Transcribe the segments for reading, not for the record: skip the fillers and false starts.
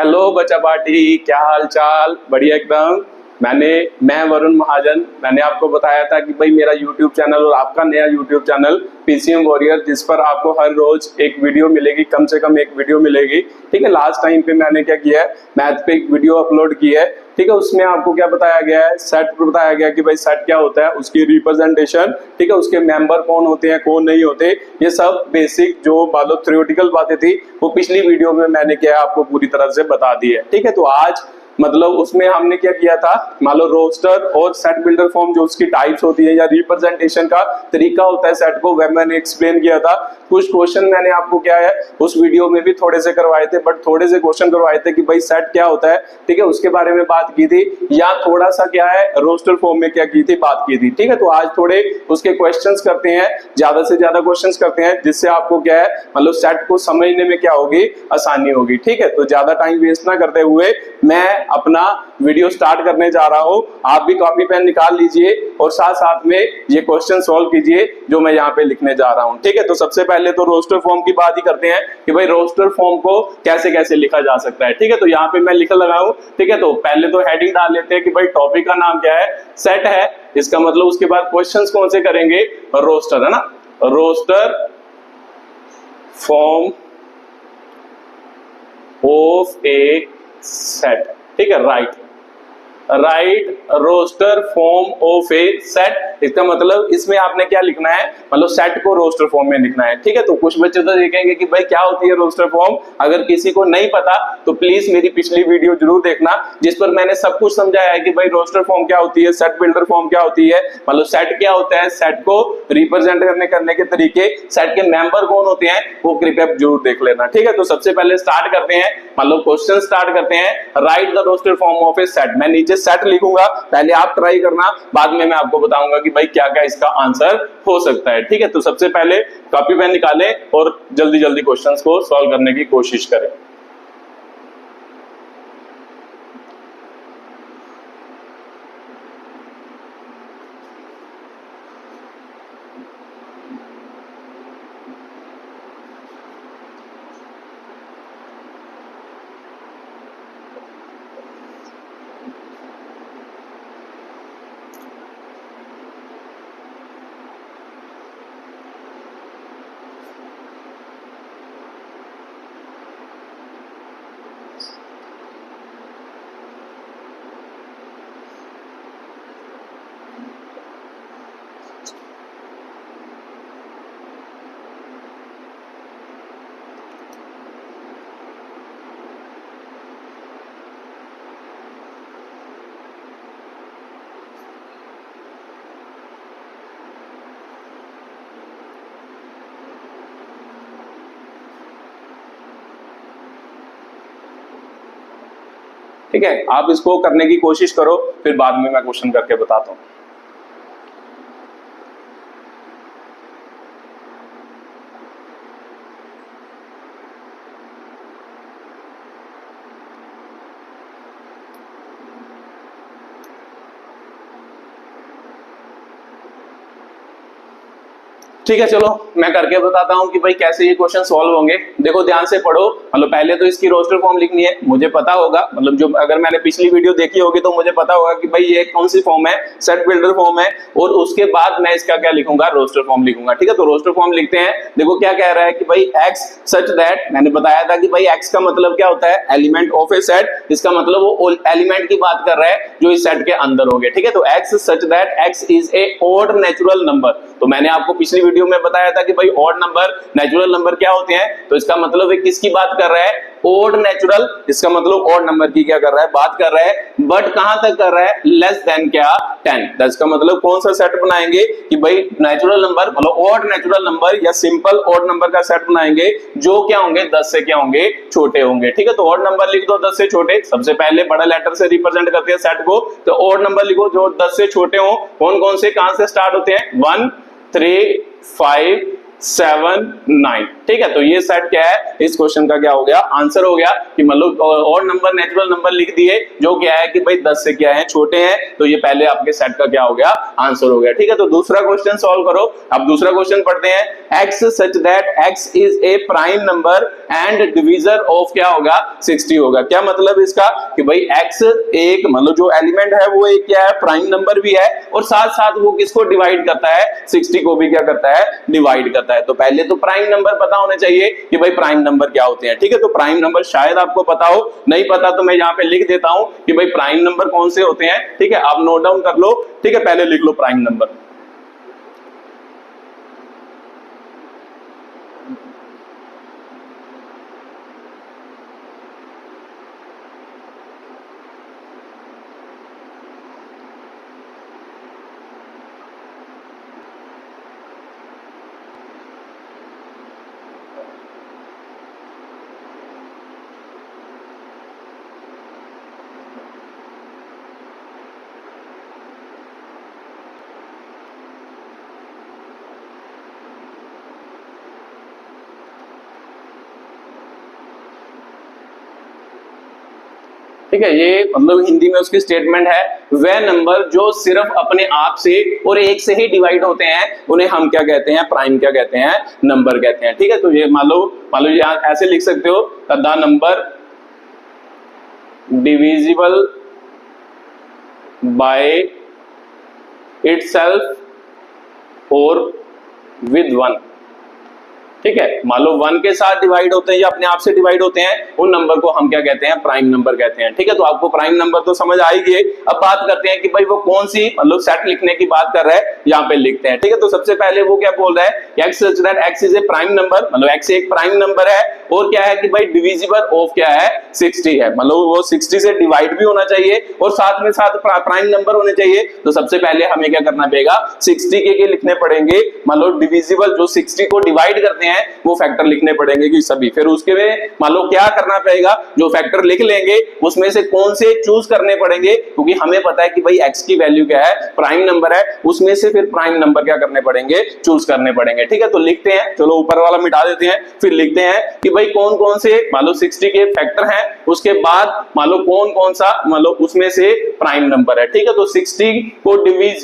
Hello बच्चा party, क्या हाल चाल? बढ़िया एकदम। मैं वरुण महाजन। मैंने आपको बताया था कि भाई मेरा YouTube चैनल और आपका नया YouTube चैनल PCM वॉरियर, जिस पर आपको हर रोज एक वीडियो मिलेगी, कम से कम एक वीडियो मिलेगी। ठीक है, लास्ट टाइम पे मैंने क्या किया है, मैथ पे एक वीडियो अपलोड की है। ठीक है, उसमें आपको क्या बताया गया है, सेट पर बताया गया कि भाई सेट क्या होता है, उसकी रिप्रेजेंटेशन, ठीक है, उसके मेंबर कौन होते हैं, कौन नहीं होते, ये सब बेसिक जो मतलब थ्योरेटिकल बातें थी वो पिछली वीडियो में मैंने क्या आपको पूरी तरह से बता दी है। ठीक है, तो आज मतलब उसमें हमने क्या किया था, मान लो रोस्टर और सेट बिल्डर फॉर्म जो उसकी टाइप्स होती है या रिप्रेजेंटेशन का तरीका होता है सेट को, वह मैंने एक्सप्लेन किया था। कुछ क्वेश्चन मैंने आपको क्या है उस वीडियो में भी थोड़े से करवाए थे, बट थोड़े से क्वेश्चन करवाए थे कि भाई सेट क्या होता है, ठीक है, उसके बारे में बात की थी, या थोड़ा सा क्या है रोस्टर फॉर्म में क्या की थी, बात की थी। ठीक है, तो आज थोड़े उसके क्वेश्चंस करते हैं, ज्यादा से ज्यादा क्वेश्चंस करते हैं, जिससे आपको क्या है मतलब सेट को समझने में क्या होगी, आसानी होगी। ठीक है, तो ज्यादा टाइम वेस्ट ना करते हुए मैं अपना वीडियो स्टार्ट करने जा रहा हूं। आप भी कॉपी पेन निकाल लीजिए और साथ साथ में ये क्वेश्चन सॉल्व कीजिए जो मैं यहाँ पे लिखने जा रहा हूं। ठीक है, तो सबसे पहले तो रोस्टर फॉर्म की बात ही करते हैं कि भाई रोस्टर फॉर्म को कैसे कैसे लिखा जा सकता है। ठीक है, तो यहाँ पे मैं लिख लगा हूं। ठीक है, तो पहले तो हेडिंग डाल लेते हैं कि भाई टॉपिक का नाम क्या है, सेट है, इसका मतलब उसके बाद क्वेश्चंस कौन से करेंगे, रोस्टर है ना, roster form of a set. ठीक है, write roster form of a set, इसका मतलब इसमें आपने क्या लिखना है, मतलब सेट को रोस्टर फॉर्म में लिखना है। ठीक है, तो कुछ बच्चे तो देखेंगे कि भाई क्या होती है रोस्टर फॉर्म, अगर किसी को नहीं पता तो प्लीज मेरी पिछली वीडियो जरूर देखना, जिस पर मैंने सब कुछ समझाया है कि भाई रोस्टर फॉर्म क्या होती है, सेट बिल्डर फॉर्म क्या होती है, मतलब सेट क्या होता है, सेट को रिप्रेजेंट करने के तरीके, सेट के मेंबर कौन होते हैं, वो कृपया जरूर देख लेना। ठीक है, तो सबसे पहले स्टार्ट करते हैं, मतलब क्वेश्चन स्टार्ट करते हैं। Write the roster form of a set, मैं नीचे सेट लिखूंगा, पहले आप ट्राई करना, बाद में मैं आपको बताऊंगा कि भाई क्या क्या इसका आंसर हो सकता है। ठीक है, तो सबसे पहले कॉपी पेन निकालें और जल्दी जल्दी क्वेश्चंस को सॉल्व करने की कोशिश करें। ठीक है, आप इसको करने की कोशिश करो, फिर बाद में मैं क्वेश्चन करके बताता हूं। ठीक है, चलो मैं करके बताता हूं कि भाई कैसे ये क्वेश्चन सॉल्व होंगे। देखो ध्यान से पढ़ो, मतलब पहले तो इसकी रोस्टर फॉर्म लिखनी है, मुझे पता होगा, मतलब जो अगर मैंने पिछली वीडियो देखी होगी तो मुझे पता होगा कि भाई ये कौन सी फॉर्म है, सेट बिल्डर फॉर्म है, और उसके बाद मैं इसका क्या लिखूंगा, रोस्टर फॉर्म लिखूंगा। ठीक है, तो रोस्टर फॉर्म लिखते हैं। देखो क्या कह रहा है कि भाई एक्स सच दैट, मैंने बताया था कि भाई एक्स का मतलब क्या होता है, एलिमेंट ऑफ ए सेट, इसका मतलब वो एलिमेंट की बात कर रहा है जो इस सेट के अंदर होंगे। ठीक है, तो x such that x is A odd natural number, तो मैंने आपको पिछली वीडियो में बताया था कि भाई ऑड नंबर नेचुरल नंबर क्या होते हैं, तो इसका मतलब है किसकी बात कर रहा है, ऑड नेचुरल, इसका मतलब ऑड नंबर की क्या कर रहा है, बात कर रहा है, बट कहां तक कर रहा है, लेस देन क्या 10, दस का मतलब कौन सा सेट बनाएंगे कि भाई नेचुरल नंबर मतलब ऑड नेचुरल नंबर या सिंपल ऑड नंबर का सेट बनाएंगे जो क्या होंगे, 10 से क्या होंगे, छोटे होंगे। ठीक है, तो ऑड नंबर लिख दो 10 से छोटे, सबसे पहले बड़ा लेटर से रिप्रेजेंट करते हैं सेट को, तो ऑड नंबर लिखो जो 10 से छोटे हो, कौन कौन से, कहां से स्टार्ट होते हैं, 1 3 5 7 9। ठीक है, तो ये सेट क्या है, इस क्वेश्चन का क्या हो गया, आंसर हो गया कि मतलब और नंबर नेचुरल नंबर लिख दिए जो क्या है कि भाई 10 से क्या है छोटे हैं, तो ये पहले आपके सेट का क्या हो गया, आंसर हो गया। ठीक है, तो दूसरा क्वेश्चन सॉल्व करो। अब दूसरा क्वेश्चन पढ़ते हैं, x such that x is A prime number and divisor of क्या होगा, 60 होगा। क्या मतलब इसका कि भाई x एक मतलब जो एलिमेंट है वो एक क्या है, प्राइम नंबर भी है और साथ साथ वो किसको डिवाइड करता है, 60 को भी क्या करता है, डिवाइड करता है। तो पहले तो प्राइम नंबर पता होने चाहिए कि भाई प्राइम नंबर क्या होते हैं। ठीक है, तो प्राइम नंबर शायद आपको पता हो, नहीं पता तो मैं यहाँ पे लिख देता हूं कि भाई प्राइम नंबर कौन से होते हैं। ठीक है, आप नोट डाउन कर लो। ठीक है, पहले लिख लो प्राइम नंबर। ठीक है, ये मतलब हिंदी में उसकी स्टेटमेंट है, वह नंबर जो सिर्फ अपने आप से और एक से ही डिवाइड होते हैं उन्हें हम क्या कहते हैं, प्राइम क्या कहते हैं, नंबर कहते हैं। ठीक है, तो ये मान लो यहाँ ऐसे लिख सकते हो, the number divisible by itself और विद 1। ठीक है, मान लो 1 के साथ डिवाइड होते हैं या अपने आप से डिवाइड होते हैं, उन नंबर को हम क्या कहते हैं, प्राइम नंबर कहते हैं। ठीक है, तो आपको प्राइम नंबर तो समझ आएगी। अब बात करते हैं कि भाई वो कौन सी मतलब सेट लिखने की बात कर रहा है, यहाँ पे लिखते हैं। ठीक है, तो सबसे पहले वो क्या बोल रहा है, x such that x is A prime number, मतलब x एक प्राइम नंबर है और क्या है कि भाई डिविजिबल ऑफ क्या है, 60 है, मतलब वो 60 से डिवाइड भी होना चाहिए और साथ में साथ प्राइम नंबर होने चाहिए। तो सबसे पहले हमें क्या करना पड़ेगा, 60 के लिखने पड़ेंगे, मतलब डिविजिबल जो 60 को डिवाइड करते हैं वो फैक्टर लिखने पड़ेंगे कि सभी। फिर उसके में मान लो क्या करना पड़ेगा, जो फैक्टर लिख लेंगे उसमें से कौन से चूज करने पड़ेंगे, क्योंकि हमें पता है कि भाई x की वैल्यू क्या है, प्राइम नंबर है, उसमें से फिर प्राइम नंबर क्या करने पड़ेंगे, चूज करने पड़ेंगे। ठीक है, तो लिखते हैं, चलो ऊपर वाला मिटा देते हैं, फिर लिखते हैं कि भाई कौन कौन से मान लो 60 के फैक्टर हैं, उसके बाद मान लो कौन कौन सा मतलब उसमें से प्राइम नंबर है। ठीक है, तो 60 को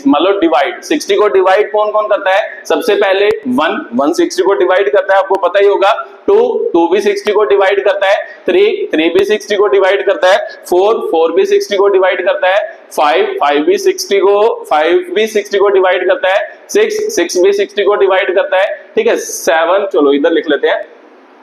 मतलब डिवाइड, 60 को डिवाइड कौन कौन करता है, सबसे पहले 1 60 को डिवाइड करता है, आपको पता ही होगा। 2 भी 60 को डिवाइड करता है, 3 भी 60 को डिवाइड करता है, 4 भी 60 को डिवाइड करता है, 5 भी 60 को डिवाइड करता है, 6 भी 60 को डिवाइड करता है। ठीक है, 7 चलो इधर लिख लेते हैं।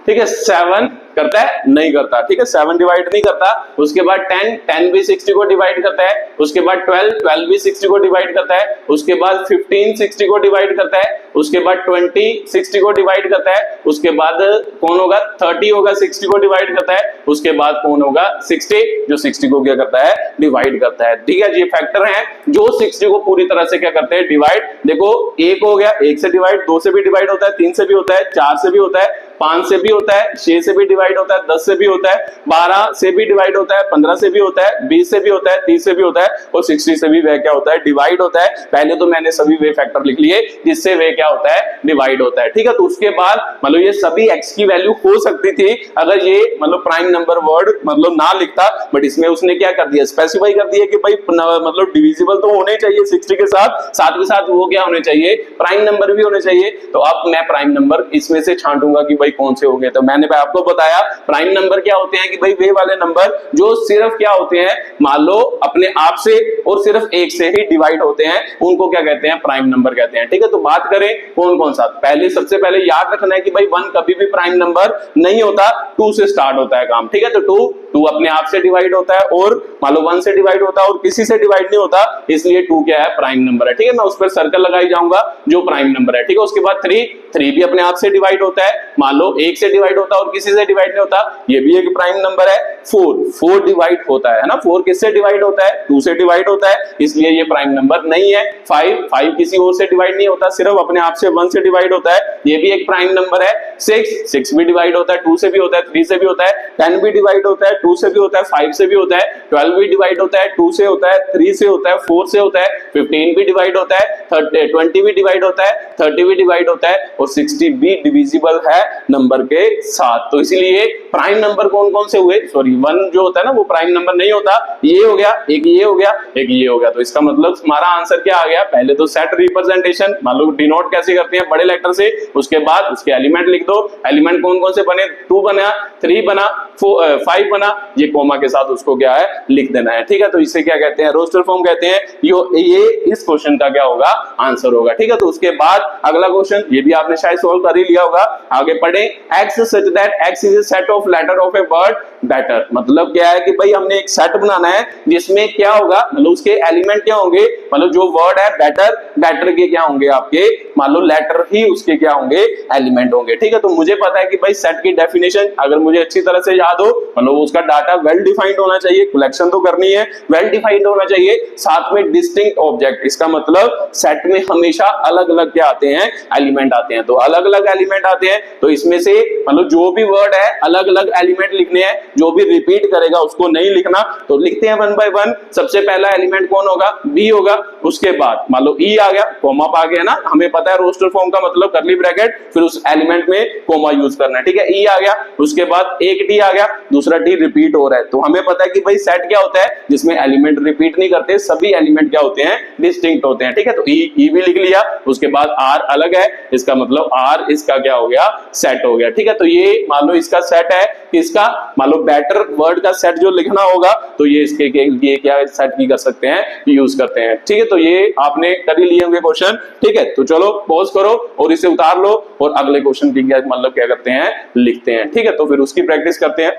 ठीक है, 7 करता है, नहीं करता। ठीक है, 7 डिवाइड नहीं करता। उसके बाद 10 भी 60 को डिवाइड करता है। उसके बाद 12 भी 60 को डिवाइड करता है। उसके बाद 15 60 को डिवाइड करता है। उसके बाद 20 60 को डिवाइड करता है। उसके बाद कौन होगा, 30 होगा, 60 को डिवाइड करता है। उसके बाद कौन होगा, 60, जो 60 को क्या करता है, डिवाइड करता है। ठीक है, ये फैक्टर हैं जो 60 को पूरी तरह से क्या करते हैं, डिवाइड। देखो 1 हो गया, 1 से डिवाइड, 2 से भी डिवाइड होता है, 3 से भी होता है, 4 से भी होता है, 5 से भी होता है, 6 से भी डिवाइड होता है, 10 से भी होता है, 12 से भी डिवाइड होता है, 15 से भी होता है, 20 से भी होता है, 30 से भी होता है और 60 से भी वह क्या होता है, डिवाइड होता है। पहले तो मैंने सभी वे फैक्टर लिख लिए जिससे वे क्या होता है, डिवाइड होता है। ठीक है, तो उसके बाद मतलब ये सभी x की वैल्यू हो सकती थी अगर ये मतलब प्राइम नंबर वर्ड मतलब ना लिखता, बट इसमें उसने क्या कर दिया, स्पेसिफाई कर दिया कि भाई मतलब डिविजिबल तो होने चाहिए 60 के साथ में साथ वो क्या होने चाहिए, प्राइम नंबर भी होने चाहिए। तो अब मैं प्राइम नंबर इसमें से छांटूंगा कि भाई कौन से होंगे। तो मैंने आपको बताया प्राइम नंबर क्या होते हैं कि भाई वे वाले नंबर जो सिर्फ क्या होते हैं, मान लो अपने आप से और सिर्फ एक से ही डिवाइड होते हैं, उनको क्या कहते हैं, प्राइम नंबर कहते हैं। ठीक है, तो बात करें कौन कौन सा, पहले सबसे पहले याद रखना है कि भाई 1 कभी भी प्राइम नंबर नहीं होता, 2 से स्टार्ट होता है काम। ठीक है, तो 2 अपने आप से डिवाइड होता है और मान लो 1 से डिवाइड होता है और किसी से डिवाइड नहीं होता, इसलिए 2 क्या है, प्राइम नंबर है। ठीक है, मैं उस पर सर्कल लगाई जाऊंगा जो प्राइम नंबर है। ठीक है, उसके बाद 3 भी अपने आप से डिवाइड होता है, मान लो 1 से डिवाइड होता है और किसी से डिवाइड नहीं होता, ये भी एक प्राइम नंबर है। 4 डिवाइड होता है ना, 4 किससे डिवाइड होता है, 2 से डिवाइड होता है, इसलिए ये प्राइम नंबर नहीं है। 5 किसी और से डिवाइड नहीं होता, सिर्फ अपने आप से 1 से डिवाइड होता है, ये भी एक प्राइम नंबर है। 6 भी डिवाइड होता है 2 से भी होता है, 3 से भी होता है, 10 भी डिवाइड होता है 2 से भी होता है, 5 से भी होता है, 12 भी डिवाइड होता है 2 से होता है, 3 से होता है, 4 से होता है, 15 भी डिवाइड होता है, 20 भी डिवाइड होता है, 30 भी डिवाइड होता है और 60 भी डिविजिबल है नंबर के साथ। तो इसीलिए प्राइम नंबर कौन कौन से हुए, सॉरी 1 जो होता है ना वो प्राइम नंबर नहीं होता, ये हो गया, एक ये हो गया, एक ये हो गया। तो इसका मतलब हमारा आंसर क्या आ गया, पहले तो सेट रिप्रेजेंटेशन, मान लो डिनोट कैसे करते हैं बड़े लेटर से, उसके बाद उसके एलिमेंट लिख दो, एलिमेंट कौन कौन से बने, 2 बना, 3 बना, 5 बना, ये कोमा के साथ उसको क्या है लिख देना है। ठीक है, तो इसे क्या कहते हैं, रोस्टर फॉर्म कहते हैं। ये इस क्वेश्चन का क्या होगा, आंसर होगा। ठीक है, तो उसके बाद अगला क्वेश्चन, ये भी आपने शायद सोल्व कर ही लिया होगा, आगे पढ़े। X such that x is a set of letter of a word better, मतलब क्या है कि भाई हमने एक सेट बनाना है जिसमें क्या होगा, मतलब उसके एलिमेंट क्या होंगे, मतलब जो वर्ड है बेटर, बेटर के क्या होंगे आपके, मान लो लेटर ही उसके क्या होंगे, एलिमेंट होंगे। ठीक है, तो मुझे पता है कि भाई सेट की डेफिनेशन अगर मुझे अच्छी तरह से याद हो, मतलब उसका डाटा वेल डिफाइंड होना चाहिए, कलेक्शन तो करनी है, वेल डिफाइंड होना चाहिए, साथ में डिस्टिंक्ट ऑब्जेक्ट। इसका मतलब सेट में हमेशा अलग अलग क्या आते हैं, एलिमेंट आते हैं। तो अलग अलग एलिमेंट आते हैं, तो इसमें से मतलब जो भी वर्ड है अलग अलग एलिमेंट लिखने हैं, जो भी रिपीट करेगा उसको नहीं लिखना। तो लिखते हैं 1 बाय 1। सबसे पहला एलिमेंट कौन होगा, बी होगा। उसके बाद मान लो ई आ गया, कोमा आ गया ना, हमें पता है रोस्टर फॉर्म का मतलब करली ब्रैकेट, फिर उस एलिमेंट में कोमा यूज करना है। ठीक है, ई आ गया, उसके बाद एक टी आ गया, दूसरा टी रिपीट हो रहा है। तो हमें पता है कि भाई सेट क्या होता है, जिसमें एलिमेंट रिपीट नहीं करते, सभी एलिमेंट क्या होते हैं, डिस्टिंक्ट होते हैं। ठीक है, तो ई भी लिख लिया, उसके बाद आर अलग है, इसका मतलब आर इसका क्या हो गया, सेट हो गया। ठीक है, तो ये मान लो इसका सेट है, किसका, मान लो बेटर वर्ड का सेट जो लिखना होगा, तो ये इसके लिए क्या सेट की कर सकते हैं, यूज करते हैं। ठीक है, तो ये आपने कर ही लिए होंगे क्वेश्चन। ठीक है, तो चलो पॉज करो और इसे उतार लो और अगले क्वेश्चन की क्या मतलब क्या करते हैं, लिखते हैं। ठीक है, तो फिर उसकी प्रैक्टिस करते हैं।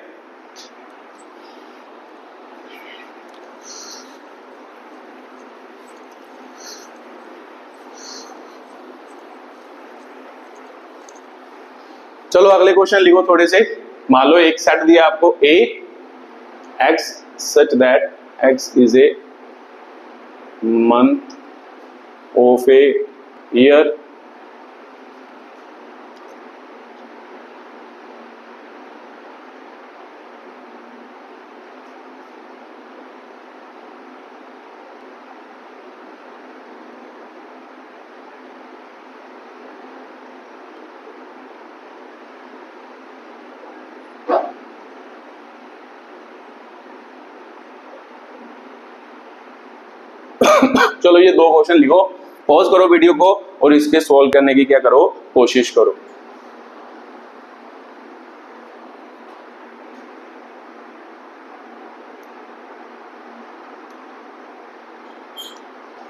चलो अगले क्वेश्चन लिखो थोड़े से। मान लो एक सेट दिया आपको A X such that x is a month of a year, चलो ये 2 क्वेश्चन लिखो, पॉज करो वीडियो को और इसके सॉल्व करने की क्या करो, कोशिश करो।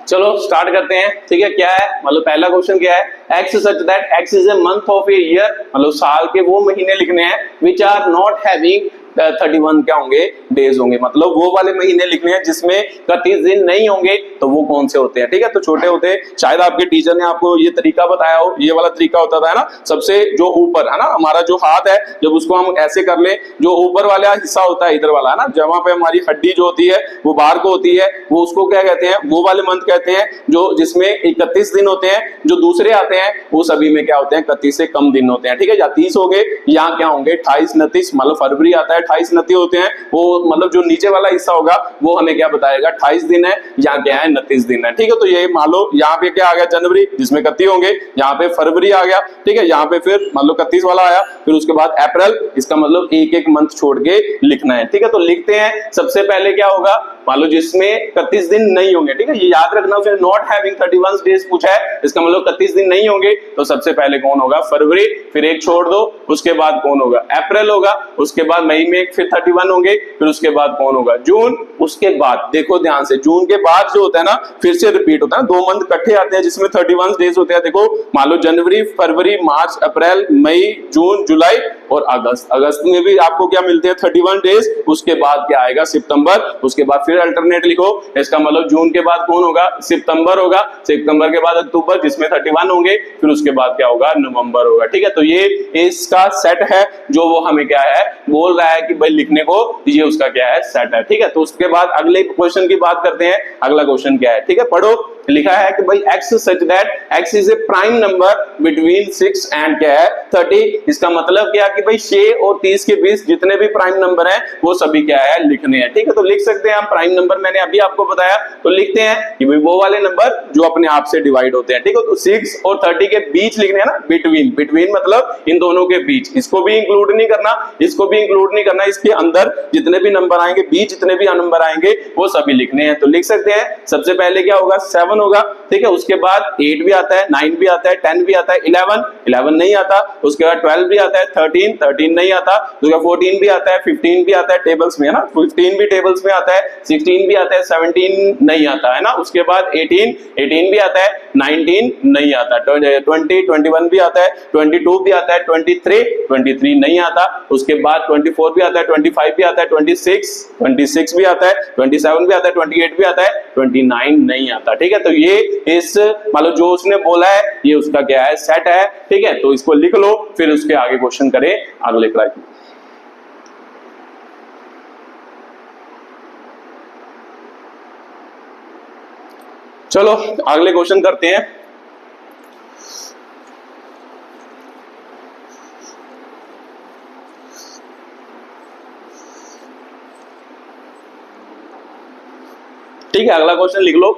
चलो स्टार्ट करते हैं। ठीक है, क्या है, मतलब पहला क्वेश्चन क्या है, x such that x is a month of a year, मतलब साल के वो महीने लिखने हैं विच आर नॉट हैविंग 31 क्या होंगे, डेज होंगे, मतलब वो वाले महीने लिखने हैं जिसमें 31 दिन नहीं होंगे। तो वो कौन से होते हैं, ठीक है, तो छोटे होते हैं। शायद आपके टीचर ने आपको ये तरीका बताया हो, ये वाला तरीका होता था, है ना, सबसे जो ऊपर है ना, हमारा जो हाथ है, जब उसको हम ऐसे कर ले, जो ऊपर वाला हिस्सा होता है इधर वाला, है ना, जहां पे हमारी हड्डी जो होती है वो बाहर को होती है, वो उसको क्या कहते हैं, वो वाले मंथ कहते हैं, जो जिसमें 31 दिन होते हैं। जो दूसरे आते हैं वो सभी में क्या होते हैं, 31 से कम दिन होते हैं। ठीक है, या 30 हो गए, यहाँ क्या होंगे 28 29, मतलब फरवरी आता है 28 29 होते हैं, वो मतलब जो नीचे वाला हिस्सा होगा वो हमें क्या बताएगा, 28 दिन है, यहाँ क्या है 29 दिन है। ठीक है, तो ये मान लो यहाँ पे क्या आ गया, जनवरी, जिसमें 31 होंगे, यहाँ पे फरवरी आ गया। ठीक है, यहाँ पे फिर मान लो 31 वाला आया, फिर उसके बाद अप्रैल, इसका मतलब एक एक मंथ छोड़ के लिखना है। ठीक है, तो लिखते हैं। सबसे पहले क्या होगा, मान लो जिसमें 31 दिन नहीं होंगे, ठीक है, ये याद रखना, उसने नॉट हैविंग 31 डेज पूछा है, इसका मतलब 31 दिन नहीं होंगे। तो सबसे पहले कौन होगा, फरवरी, फिर एक छोड़ दो, उसके बाद कौन होगा, अप्रैल होगा, उसके बाद मई में फिर 31 होंगे, फिर उसके बाद कौन होगा, जून, उसके बाद देखो ध्यान से, जून के बाद जो होता है ना फिर से रिपीट होता है, 2 मंथ इकट्ठे आते हैं जिसमें 31 डेज होते हैं। देखो मान लो जनवरी, फरवरी, मार्च, अप्रैल, मई, जून, जुलाई और अगस्त। अगस्त में भी आपको क्या मिलते हैं, 31 डेज। उसके बाद क्या आएगा, सितंबर, उसके बाद फिर अल्टरनेट लिखो, इसका मतलब जून के बाद कौन होगा, सितंबर होगा, सितंबर के बाद अक्टूबर जिसमें 31 होंगे, फिर उसके बाद क्या होगा, नवंबर होगा। ठीक है, तो ये इसका सेट है जो वो हमें क्या है बोल रहा है कि भाई लिखने को, ये उसका क्या है, सेट है। ठीक है, तो उसके बाद अगले क्वेश्चन की बात करते हैं। अगला क्वेश्चन क्या है, ठीक है, पढ़ो लिखा है कि भाई x such that x is A prime number between 6 and क्या है 30। इसका मतलब क्या कि भाई 6 और 30 के बीच जितने भी प्राइम नंबर हैं वो सभी क्या है लिखने हैं। ठीक है, तो लिख सकते हैं हम प्राइम नंबर, मैंने अभी आपको बताया, तो लिखते हैं कि भाई वो वाले नंबर जो अपने आप से डिवाइड होते हैं। ठीक है, तो 6 और 30 के बीच लिखने हैं ना, बिटवीन, बिटवीन मतलब इन दोनों के बीच, इसको भी इंक्लूड नहीं करना, इसको भी इंक्लूड नहीं करना, इसके अंदर जितने भी नंबर आएंगे, बीच जितने भी नंबर आएंगे वो सभी लिखने हैं। तो लिख सकते हैं सबसे पहले क्या होगा 7 होगा। ठीक है, उसके बाद 8 भी आता है, 9 भी आता है, 10 भी आता है, 11 नहीं आता, उसके बाद 12 भी आता है, 13 नहीं आता, उसके बाद 14 भी आता है, 15 भी आता है टेबल्स में है ना, 15 भी टेबल्स में आता है, 16 भी आता है, 17 नहीं आता है ना, उसके बाद 18 भी आता है, 19 नहीं आता, 21 भी आता है, 22 भी आता है, 23 नहीं आता, उसके बाद 24 भी आता है, 25 भी आता है, 26 भी आता है, 27 भी आता है, 28 भी आता है, 29 नहीं आता। ठीक है, तो ये इस मतलब जो उसने बोला है ये उसका क्या है सेट है। ठीक है, तो इसको लिख लो, फिर उसके आगे क्वेश्चन करें अगले क्लास में। चलो अगले क्वेश्चन करते हैं। ठीक है, अगला क्वेश्चन लिख लो।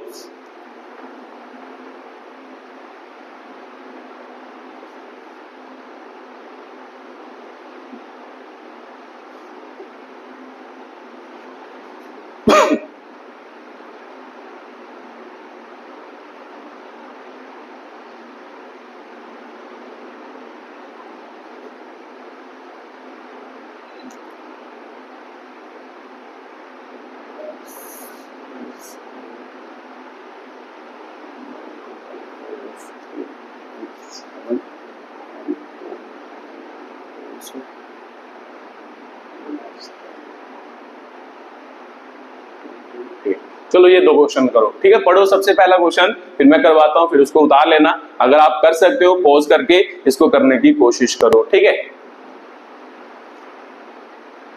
चलो ये दो क्वेश्चन करो। ठीक है, पढ़ो सबसे पहला क्वेश्चन, फिर मैं करवाता हूं, फिर उसको उतार लेना। अगर आप कर सकते हो पॉज करके इसको करने की कोशिश करो। ठीक है,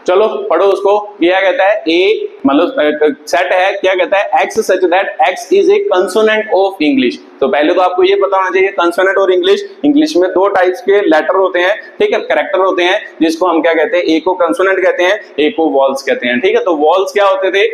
चलो पढ़ो उसको। क्या कहता है ए मतलब सेट है, क्या कहता है x such that x is A consonant of English. तो पहले तो आपको ये पता होना चाहिए कंसोनेंट और इंग्लिश में दो टाइप्स के लेटर होते हैं। ठीक है, कैरेक्टर होते हैं जिसको हम क्या कहते हैं, ए को कंसोनेंट कहते हैं, ए को वॉल्स कहते हैं। ठीक है, तो वॉल्स क्या होते थे,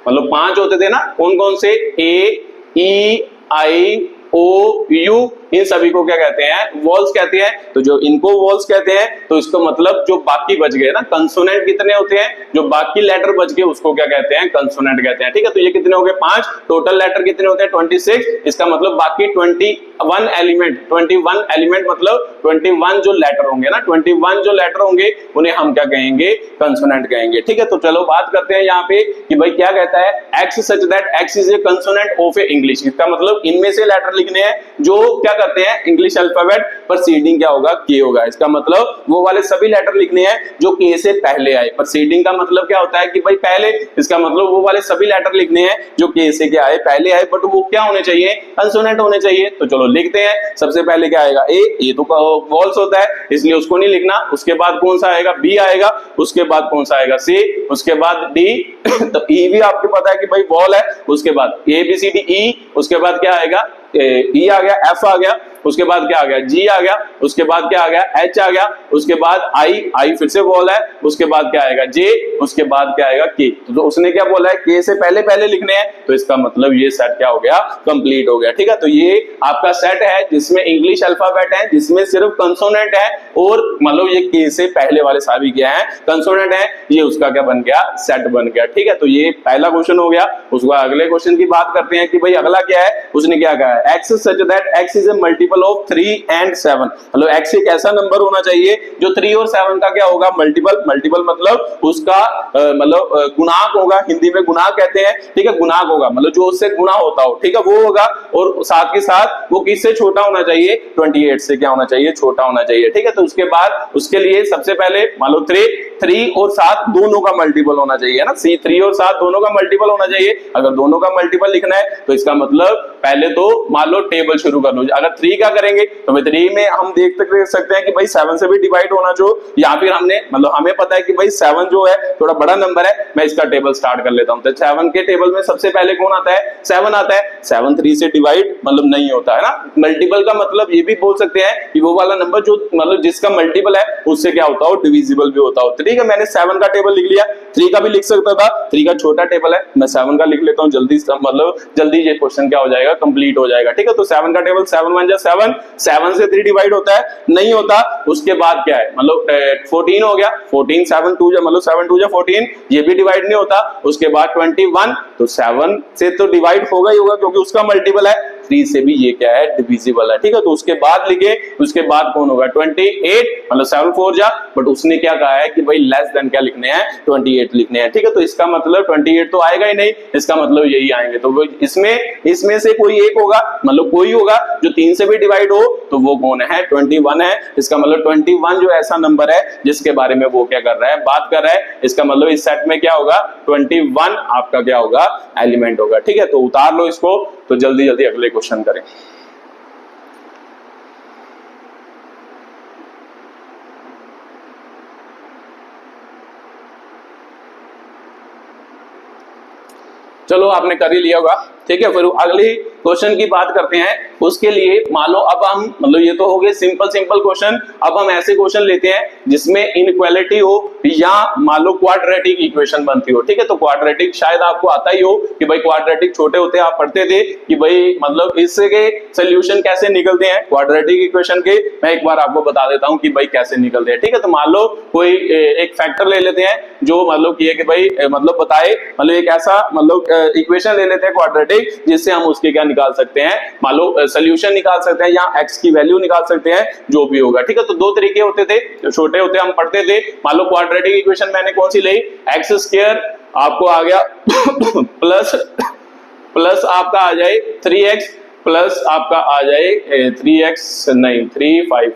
मतलब 5 होते थे ना, कौन कौन से, ए ई आई ओ यू, इन सभी को क्या कहते हैं वॉल्स कहते हैं। तो जो इनको वॉल्स कहते हैं तो इसका मतलब जो बाकी बच गए ना, कंसोनेंट कितने होते हैं, जो बाकी लेटर बच गए उसको क्या कहते हैं कंसोनेंट कहते हैं। ठीक है, तो ये कितने हो गए 5, टोटल लेटर कितने होते हैं 26। इसका मतलब बाकी 21 एलिमेंट मतलब 21 जो लेटर होंगे ना, 21 जो लेटर होंगे उन्हें हम क्या कहेंगे कंसोनेंट कहेंगे। ठीक है, तो चलो बात करते हैं यहाँ पे कि भाई क्या कहता है x such that x is A consonant of A English. इसका मतलब इनमें से लेटर लिखने हैं जो क्या करते हैं इंग्लिश अल्फाबेट प्रीसीडिंग क्या होगा के होगा। इसका मतलब वो वाले सभी लेटर लिखने हैं जो के से पहले आए। प्रीसीडिंग का मतलब क्या होता है कि भाई पहले, इसका मतलब वो वाले सभी लेटर लिखने हैं जो के से क्या आए पहले आए, बट वो क्या होने चाहिए कंसोनेंट होने चाहिए। तो चलो लिखते हैं। सबसे पहले क्या आएगा ए तो वॉल्स होता है इसलिए उसको नहीं लिखना। उसके बाद कौन सा आएगा बी आएगा, उसके बाद कौन सा आएगा सी, उसके बाद डी तो ई भी आपको पता है कि भाई वॉल है। उसके बाद A B C D E, उसके बाद क्या आएगा ई आ गया, एफ आ गया, उसके बाद क्या आ गया जी आ गया, उसके बाद क्या आ गया एच आ गया, उसके बाद आई फिर से वॉल है, उसके बाद क्या आएगा जे, उसके बाद क्या आएगा के। तो उसने क्या बोला है के से पहले लिखने हैं, तो इसका मतलब ये सेट क्या हो गया कंप्लीट हो गया। ठीक है, तो ये आपका सेट है जिसमें इंग्लिश अल्फाबेट है, जिसमें सिर्फ कंसोनेंट है और मतलब ये के से पहले वाले सभी क्या है कंसोनेंट है। ये उसका क्या बन गया सेट बन गया। ठीक है, तो ये पहला क्वेश्चन हो गया। उसके बाद अगले क्वेश्चन की बात करते हैं कि भाई अगला क्या है। उसने क्या कहा है x such that x is A multiple of 3 and 7। मतलब एक्स एक ऐसा नंबर होना चाहिए जो 3 और 7 का क्या होगा मल्टीपल मतलब उसका मतलब गुणाक होगा, हिंदी में गुणाक कहते हैं। ठीक है, गुणाक होगा मतलब जो उससे गुणा होता हो। ठीक है, वो होगा और साथ के साथ वो किससे छोटा होना चाहिए 28 से क्या होना चाहिए छोटा होना चाहिए। ठीक है, तो उसके बाद उसके लिए सबसे पहले मान लो 3 3 और 7 दोनों का मल्टीपल होना चाहिए ना, 3 और 7 दोनों का मल्टीपल होना चाहिए। अगर दोनों का मल्टीपल लिखना है तो इसका मतलब पहले तो मान लो टेबल शुरू कर लो। अगर 3 का करेंगे तो 3 में हम देख सकते हैं कि भाई 7 से भी डिवाइड होना जो, या फिर हमने मतलब हमें पता है कि भाई 7 जो है थोड़ा बड़ा नंबर है, मैं इसका टेबल स्टार्ट कर लेता हूं। तो 7 के टेबल में सबसे पहले कौन आता है? 7 आता है। 7 3 से डिवाइड मतलब नहीं होता है ना। मल्टीपल का मतलब ये भी बोल सकते हैं कि वो वाला नंबर जो मतलब जिसका मल्टीपल है उससे क्या होता हो, डिविजिबल भी होता हो। ठीक है, मैंने 7 का टेबल लिख लिया, 3 का भी लिख सकता था, 3 का छोटा टेबल है, मैं 7 का लिख लेता हूं, जल्दी मतलब जल्दी ये क्वेश्चन क्या हो जाएगा, कंप्लीट हो जाएगा। ठीक है, तो 7 का टेबल 7 1 जा 7, 7 से 3 डिवाइड होता है नहीं होता। उसके बाद क्या है मतलब 14 हो गया, 14 7 2 जा मतलब 7 2 जा 14, ये भी डिवाइड नहीं होता। उसके बाद 21, तो 7 से तो डिवाइड होगा ही होगा क्योंकि उसका मल्टीपल है, 3 से भी ये क्या है, डिविजिबल है। ठीक है, तो उसके बाद लिखे, उसके बाद कौन होगा 28, मतलब 7 4 जा, बट उसने क्या कहा है कि भाई लेस देन क्या लिखने हैं, 28 लिखने हैं। ठीक है, तो इसका मतलब 28 तो आएगा ही नहीं, इसका मतलब यही आएंगे। तो इसमें से कोई एक होगा, मतलब कोई होगा जो 3 से भी डिवाइड हो, तो वो कौन है, 21 है। इसका मतलब 21 जो ऐसा नंबर है जिसके बारे में वो क्या कर रहा है, बात कर रहा है। इसका मतलब इस सेट में क्या होगा, 21 आपका क्या होगा, एलिमेंट होगा। ठीक है, तो उतार लो इसको, तो जल्दी जल्दी अगले क्वेश्चन करें। चलो आपने कर ही लिया होगा। ठीक है, फिर अगली क्वेश्चन की बात करते हैं। उसके लिए मान लो अब हम मतलब ये तो हो गए सिंपल क्वेश्चन, अब हम ऐसे क्वेश्चन लेते हैं जिसमें इनइक्वालिटी हो या मान लो क्वाड्रेटिक इक्वेशन बनती हो। ठीक है, तो क्वाड्रेटिक शायद आपको आता ही हो कि भाई क्वाड्रेटिक छोटे होते हैं, आप पढ़ते थे कि भाई मतलब इससे के सोल्यूशन कैसे निकलते हैं क्वाड्रेटिक इक्वेशन के। मैं एक बार आपको बता देता हूं कि भाई कैसे निकलते हैं। ठीक है, तो मान लो कोई एक फैक्टर ले लेते हैं जो मतलब कि भाई मतलब बताए, मतलब एक ऐसा मतलब इक्वेशन ले लेते हैं क्वाड्रेटिक, जिससे हम उसके क्या निकाल सकते हैं, मान लो सोल्यूशन निकाल सकते हैं या एक्स की वैल्यू निकाल सकते हैं, जो भी होगा। ठीक है, तो दो तरीके होते थे, छोटे होते हम पढ़ते थे। मान लो क्वाड्रेटिक इक्वेशन मैंने कौन सी ली, एक्स स्क्वायर आपको आ गया प्लस आपका आ जाए 3x प्लस आपका आ जाए 3x नहीं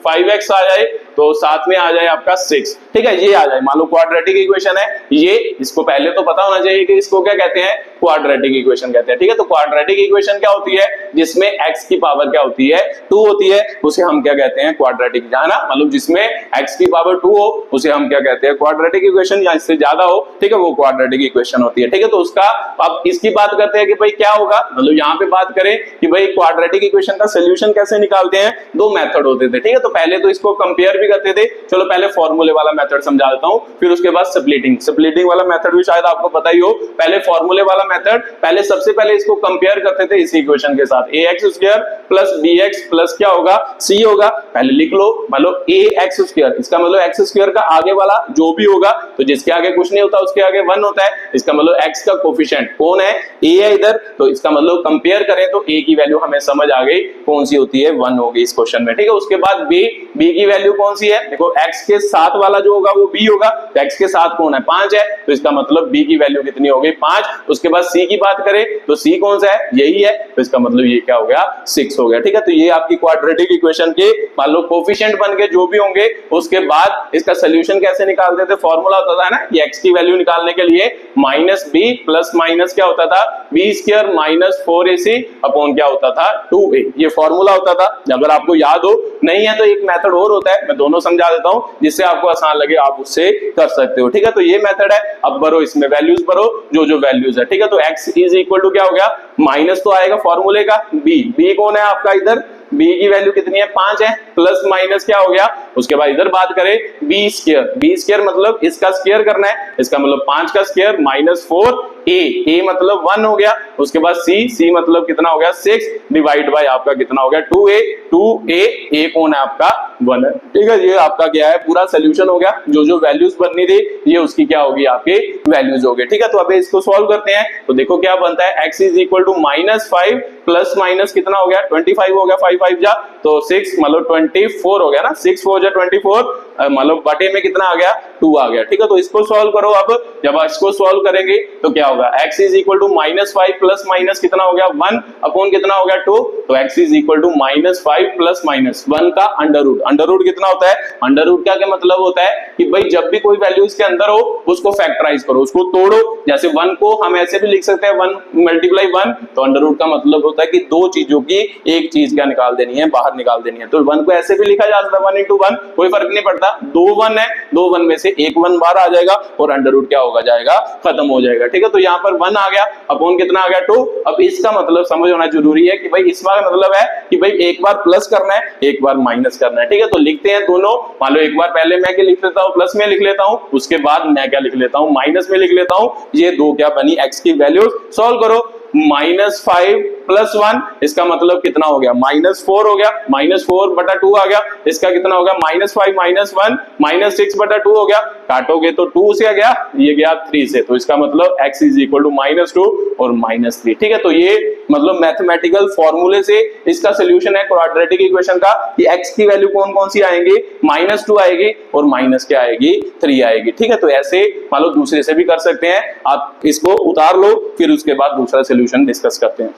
5x आ जाए, तो साथ में आ जाए आपका 6। ठीक है, ये आ जाए, मान लो क्वाड्रेटिक इक्वेशन है ये, इसको पहले तो पता होना चाहिए कि इसको क्या कहते हैं, क्वाड्रेटिक इक्वेशन कहते हैं। ठीक है, तो क्वाड्रेटिक इक्वेशन क्या होती है, जिसमें x की पावर क्या होती है, 2 होती है, उसे हम क्या कहते हैं, क्वाड्रेटिक। जाना मतलब जिसमें x की पावर 2 हो उसे हम क्या कहते हैं, क्वाड्रेटिक इक्वेशन, या इससे ज्यादा हो ठीक है वो क्वाड्रेटिक इक्वेशन होती है। ठीक है, तो उसका अब इसकी बात करते हैं कि भाई क्या होगा, मतलब यहाँ पे बात करें कि भाई क्वाड्रेटिक इक्वेशन का सोल्यूशन कैसे निकालते हैं। दो मेथड होते थे। ठीक है, तो पहले तो इसको कंपेयर भी करते थे, चलो पहले फॉर्मूले वाला मेथड समझा देता हूं, फिर उसके बाद स्प्लिटिंग वाला मेथड भी शायद आपको पता ही हो। पहले फॉर्मूले वाला मेथड, पहले सबसे पहले इसको कंपेयर करते थे इस इक्वेशन के साथ, ax square plus bx plus क्या होगा, c होगा। पहले लिख लो, मान लो ax स्क्वायर, इसका मतलब x स्क्वायर का आगे वाला जो भी होगा, तो जिसके आगे कुछ नहीं होता उसके आगे 1 होता है, इसका मतलब x का कोफिशिएंट कौन है, a है इधर, तो इसका मतलब कंपेयर करें तो a की वैल्यू हमें समझ आ गई कौन सी होती है, 1 होगी इस क्वेश्चन में। ठीक है, उसके बाद b की वैल्यू कौन सी है, देखो x के साथ वाला जो होगा वो b होगा, तो x के साथ कौन है, 5 है, तो इसका मतलब b की वैल्यू कितनी हो गई, 5। उसके बाद c की बात करें तो c कौन सा है, यही है, तो इसका मतलब ये क्या हो गया, 6 हो गया। ठीक है, तो ये आपकी क्वाड्रेटिक इक्वेशन के मान लो कोफिशिएंट बन के जो भी होंगे। उसके बाद इसका सोल्यूशन कैसे निकालते थे, फॉर्मूला होता था ना कि x की वैल्यू निकालने के लिए माइनस b प्लस माइनस क्या होता था, b square minus 4ac upon क्या होता था, 2a, ये फॉर्मूला होता था। अगर आपको याद हो, नहीं है तो एक मेथड और होता है, मैं दोनों समझा देता हूं जिससे आपको आसान लगे, आप उससे कर सकते हो। ठीक है, तो ये मेथड है। अब भरो इसमें वैल्यूज भरो जो वैल्यूज है। ठीक है, तो x इज इक्वल टू क्या हो गया, माइनस तो आएगा फॉर्मूले का, b कौन है आपका इधर, b की वैल्यू कितनी है, 5 है, प्लस माइनस क्या हो गया। उसके बाद इधर बात करें b स्क्वायर मतलब इसका स्क्वायर करना है, इसका मतलब 5 का स्क्वायर माइनस 4a मतलब 1 हो गया। उसके बाद c मतलब कितना हो गया, 6 डिवाइड बाय आपका कितना हो गया, 2a कौन है आपका, 1 है। ठीक है, ये आपका क्या है, पूरा सोल्यूशन हो गया। जो वैल्यूज बननी थी ये उसकी क्या होगी, आपके वैल्यूज हो गए। ठीक है, तो अब इसको सॉल्व करते हैं, तो देखो क्या बनता है, x is equal to -5 plus minus कितना हो गया 25 हो गया, 5 5 जा तो 6 मतलब 24 हो गया ना, 6 4 जा 24 मतलब बटे में कितना आ गया 2 आ गया। ठीक है, तो इसको सॉल्व करो। अब जब इसको सॉल्व करेंगे तो क्या होगा, x is equal to -5 plus minus कितना हो गया 1 अपॉन कितना हो गया 2, तो x is equal to -5 plus minus 1 का अंडर रूट। अंडर रूट कितना होता है, अंडर रूट का क्या मतलब होता है कि भाई जब भी कोई वैल्यू इसके अंदर हो उसको फैक्टराइज करो, उसको तोड़ो। जैसे 1 को हम ऐसे भी लिख सकते हैं 1 मल्टीप्लाई 1, तो अंडर रूट का मतलब होता है कि दो चीजों की एक चीज क्या निकाल देनी है, बाहर निकाल देनी है। तो 1 को ऐसे भी लिखा जा सकता है 1 into 1, कोई फर्क नहीं पड़ता, 2 1 है, 2 1 में से एक 1 बाहर आ जाएगा और अंडर रूट क्या होगा जाएगा, खत्म हो जाएगा। ठीक है, तो यहाँ पर 1 आ गया अपॉन कितना आ गया 2। अब इसका मतलब समझ होना जरूरी है कि भाई इसका मतलब है कि भाई एक बार प्लस करना है एक बार माइनस करना है। ठीक है, तो लिखते हैं दोनों, मान लो एक बार पहले मैं क्या लिख लेता हूँ, प्लस में लिख लेता हूँ, उसके बाद मैं क्या लिख लेता हूँ, माइनस में लिख लेता हूँ। ये दो क्या बनी, x की वैल्यूज सॉल्व करो। -5 प्लस 1 इसका मतलब कितना हो गया, -4 हो गया, -4 बटा 2 आ गया, इसका कितना हो गया -5 -1 -6 बटा 2 हो गया, काटोगे तो 2 से आ गया, ये गया 3 से, तो इसका मतलब x इज इक्वल टू -2 और -3। ठीक है, तो ये मतलब मैथमेटिकल फॉर्मूले से इसका सोल्यूशन है क्वाड्रेटिक इक्वेशन का कि x की वैल्यू कौन कौन सी आएंगी, -2 आएगी और माइनस क्या आएगी 3 आएगी। ठीक है, तो ऐसे मान लो दूसरे से भी कर सकते हैं, आप इसको उतार लो फिर उसके बाद दूसरा सोल्यूशन डिस्कस करते हैं।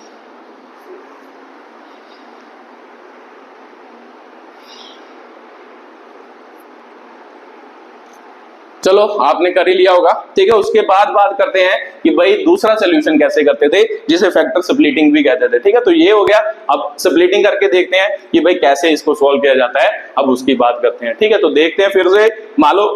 चलो आपने कर ही लिया होगा। ठीक है, उसके बाद बात करते हैं कि भाई दूसरा सोल्यूशन कैसे करते थे जिसे फैक्टर स्प्लिटिंग भी कहते थे। ठीक है, तो ये हो गया। अब स्प्लिटिंग करके देखते हैं कि भाई कैसे इसको सॉल्व किया जाता है, अब उसकी बात करते हैं। ठीक है, तो देखते हैं फिर से, मान लो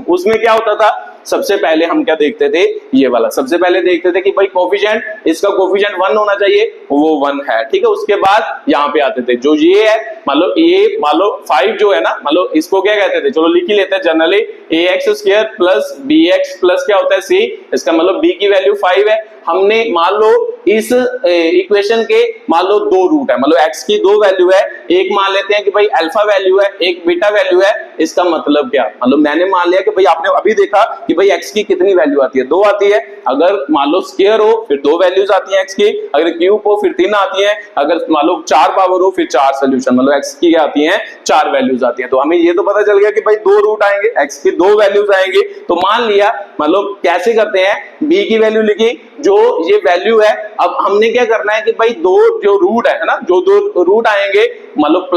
उसमें क्या होता था, सबसे पहले हम क्या देखते थे, ये वाला सबसे पहले देखते थे कि भाई कोफिशिएंट, इसका कोफिशिएंट 1 होना चाहिए, वो 1 है। ठीक है, उसके बाद यहाँ पे आते थे जो ये है, मान लो 5 जो है ना, मान लो इसको क्या कहते थे, चलो लिख ही लेते हैं generally, ax² plus bx plus क्या होता है c, इसका मतलब b की वैल्यू 5 है। हमने मान लो इस इक्वेशन के मान लो दो रूट है, मतलब x की दो वैल्यू है, एक मान लेते हैं कि भाई अल्फा वैल्यू है, एक बीटा वैल्यू है। इसका मतलब क्या, मतलब मैंने मान लिया कि भाई आपने अभी देखा कि भाई x की कितनी वैल्यू आती है, 2 आती है। अगर मान लो स्क्वायर हो फिर 2 वैल्यूज आती हैं x की, अगर क्यूब हो फिर 3 आती हैं, अगर मान लो 4 पावर हो फिर 4 सॉल्यूशन, मतलब x की क्या आती हैं 4 वैल्यूज आती हैं। तो हमें ये तो पता चल गया कि भाई 2 रूट आएंगे, x की 2 वैल्यूज आएंगे। तो मान लिया, मतलब कैसे करते हैं, b की वैल्यू लिखी, जो ये वैल्यू है, अब हमने क्या करना है कि भाई दो जो रूट है ना, जो दो रूट आएंगे, मतलब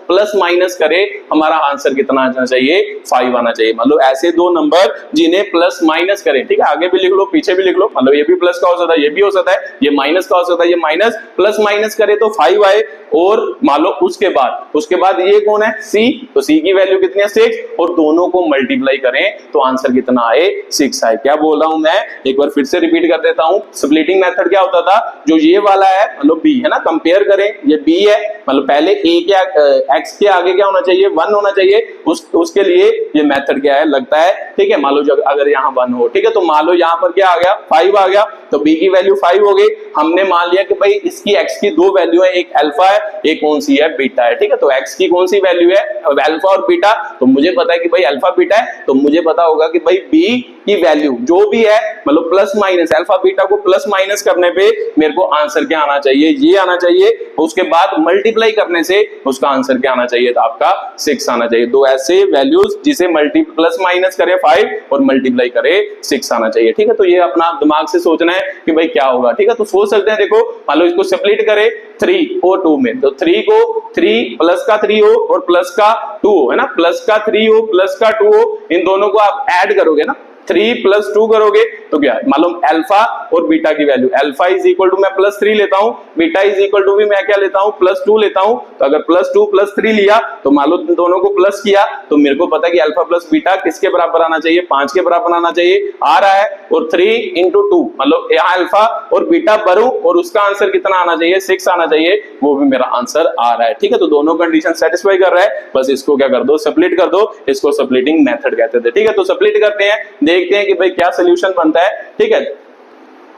प्लस माइनस करे, हमारा आंसर कितना आना चाहिए 5 आना चाहिए। मतलब ऐसे दो नंबर जिन्हें प्लस माइनस करें, ठीक है, आगे भी लिख लो पीछे भी लिख लो, मतलब ये भी प्लस का हो सकता है, ये भी हो सकता है, ये माइनस का हो सकता है, ये माइनस प्लस माइनस करे तो 5 आए। और मान लो उसके बाद ये कौन है c, तो c की वैल्यू कितनी है 6, और दोनों को मल्टीप्लाई करें तो आंसर कितना आए 6 आए। क्या बोल रहा हूं मैं, एक बार फिर से रिपीट कर देता हूं। स्प्लिटिंग मेथड क्या होता था, जो ये वाला है मतलब b है ना, कंपेयर करें, ये b है, मतलब पहले a के x के आगे क्या होना चाहिए 1 होना चाहिए, उसके लिए ये मेथड क्या है लगता है। ठीक है, मान लो अगर यहाँ 1 हो, ठीक है, तो मान लो यहाँ पर क्या आ गया 5 आ गया, तो b की वैल्यू 5 हो गई। हमने मान लिया कि भाई इसकी x की दो वैल्यू है, एक अल्फा है एक कौन सी है बीटा है। ठीक है, तो x की कौन सी वैल्यू है अल्फा और बीटा, तो मुझे पता है कि भाई अल्फा बीटा है, तो मुझे पता होगा कि भाई b की वैल्यू जो भी है, मतलब प्लस माइनस अल्फा बीटा को प्लस माइनस करने पे मेरे को आंसर क्या आना चाहिए, ये आना चाहिए। उसके बाद मल्टीप्लाई करने से उसका आंसर क्या आना चाहिए, तो आपका 6 आना चाहिए। दो ऐसे वैल्यूज जिसे प्लस माइनस करे 5 और मल्टीप्लाई करे 6 आना चाहिए। ठीक है, तो ये अपना दिमाग से सोचना है कि भाई क्या होगा। ठीक है, तो सोच सकते हैं, देखो मान लो इसको स्प्लिट करे 3 और 2 में, तो 3 को 3 प्लस का 3 हो और प्लस का 2 हो, है ना, प्लस का 3 हो प्लस का 2 हो, इन दोनों को आप ऐड करोगे ना, 3 प्लस 2 करोगे तो क्या मालूम, अल्फा और बीटा की value, alpha is equal to मैं प्लस 3 लेता हूं, बीटा इज इक्वल टू भी मैं क्या लेता हूं प्लस 2 लेता हूं। तो अगर प्लस 2 प्लस 3 लिया तो मान लो दोनों को प्लस किया, तो मेरे को पता है कि अल्फा प्लस बीटा किसके बराबर आना चाहिए, 5 के बराबर आना चाहिए, आ रहा है। और 3 into 2 मतलब यहाँ अल्फा और बीटा भरूं और उसका आंसर कितना आना चाहिए 6 आना चाहिए, वो भी मेरा आंसर आ रहा है। ठीक है, तो दोनों कंडीशन सेटिस्फाई कर रहा है, बस इसको क्या कर दो स्प्लिट कर दो, इसको स्प्लिटिंग मेथड कहते थे। ठीक है, तो स्प्लिट करते हैं, देखते हैं कि भाई क्या सोल्यूशन बनता है। ठीक है,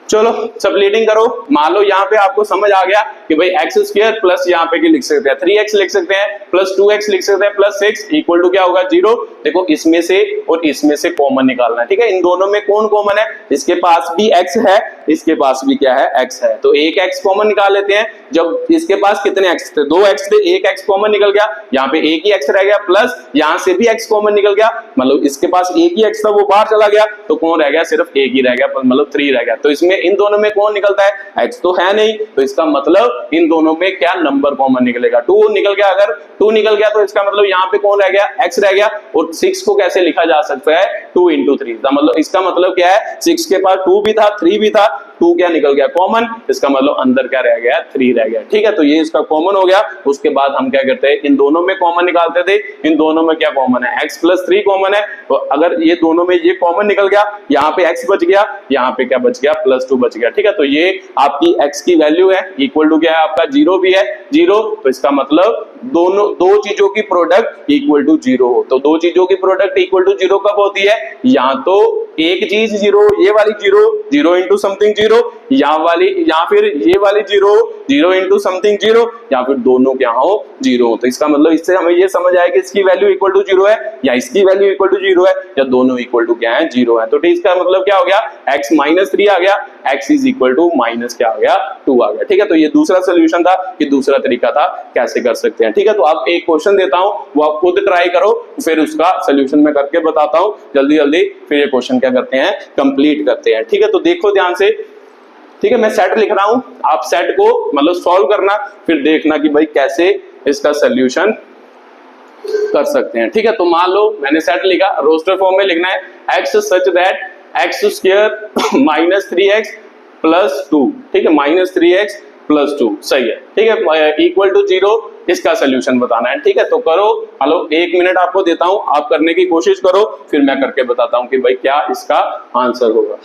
चलो सबलीटिंग करो। मान लो यहाँ पे आपको समझ आ गया कि भाई एक्स स्क्वायर प्लस यहाँ पे लिख सकते हैं 3x लिख सकते हैं, प्लस 2x लिख सकते हैं, प्लस 6 इक्वल टू क्या होगा 0। देखो इसमें से और इसमें से कॉमन निकालना है, ठीक है। इन दोनों में कौन कॉमन है, इसके पास भी x है, इसके पास भी क्या है x है, तो एक x कॉमन निकाल लेते हैं। जब इसके पास कितने x थे, 2x थे, एक x कॉमन निकल गया, यहाँ पे एक ही x रह गया, प्लस यहाँ से भी x कॉमन निकल गया, मतलब इसके पास एक ही x था वो बाहर चला गया, तो कौन रह गया, सिर्फ एक ही रह गया, मतलब 3 रह गया। तो इसमें इन दोनों में कौन निकलता है, x तो है नहीं, तो इसका मतलब इन दोनों में क्या नंबर कॉमन निकलेगा, 2 निकल गया। अगर 2 निकल गया तो इसका मतलब यहाँ पे कौन रह गया, x रह गया। और 6 को कैसे लिखा जा सकता है, 2 into 3, मतलब इसका मतलब क्या है, 6 के पास 2 भी था 3 भी था, 2 क्या निकल गया कॉमन, इसका मतलब अंदर क्या रह गया, 3 रह गया, ठीक है। तो ये इसका कॉमन हो गया। उसके बाद हम क्या करते हैं, इन दोनों में कॉमन निकालते थे, इन दोनों में क्या कॉमन है, x प्लस 3 कॉमन है, तो अगर ये दोनों में ये कॉमन निकल गया, यहाँ पे x बच गया, यहाँ पे क्या बच गया, प्लस 2 बच गया, ठीक है। तो ये आपकी x की वैल्यू है, इक्वल टू क्या है आपका 0 भी है 0, तो इसका मतलब दोनों दो चीजों की प्रोडक्ट इक्वल टू 0 हो। तो दो चीजों की प्रोडक्ट इक्वल टू 0 कब होती है, या तो एक चीज 0, ये वाली 0 इंटू समथिंग 0, या फिर ये वाली 0 इंटू समथिंग 0, या फिर दोनों क्या हो 0। तो इसका मतलब इससे हमें ये समझ आया कि इसकी वैल्यू इक्वल टू 0 है, या इसकी वैल्यू इक्वल टू 0 है, या दोनों इक्वल टू क्या है 0 है। तो इसका मतलब क्या हो गया, x माइनस 3 आ गया, x is equal to minus क्या आ गया 2 आ गया, ठीक है। तो ये दूसरा सोल्यूशन था, ये दूसरा तरीका था कैसे कर सकते हैं, ठीक है। तो आप एक क्वेश्चन देता हूं, वो आप खुद ट्राई करो, फिर उसका सोल्यूशन मैं करके बताता हूं जल्दी जल्दी, फिर ये क्वेश्चन क्या करते हैं, कंप्लीट करते हैं, ठीक है। तो देखो ध्यान से, ठीक है, मैं सेट लिख रहा हूं, आप सेट को मतलब सॉल्व करना, फिर देखना कि भाई कैसे इसका सोल्यूशन कर सकते हैं, ठीक है। तो मान लो मैंने सेट लिखा, रोस्टर फॉर्म में लिखना है, x such that x square minus 3x plus 2, ठीक है, माइनस 3x प्लस 2, सही है, ठीक है, इक्वल टू 0, इसका सोल्यूशन बताना है, ठीक है। तो करो, हेलो 1 मिनट आपको देता हूं, आप करने की कोशिश करो, फिर मैं करके बताता हूं कि भाई क्या इसका आंसर होगा।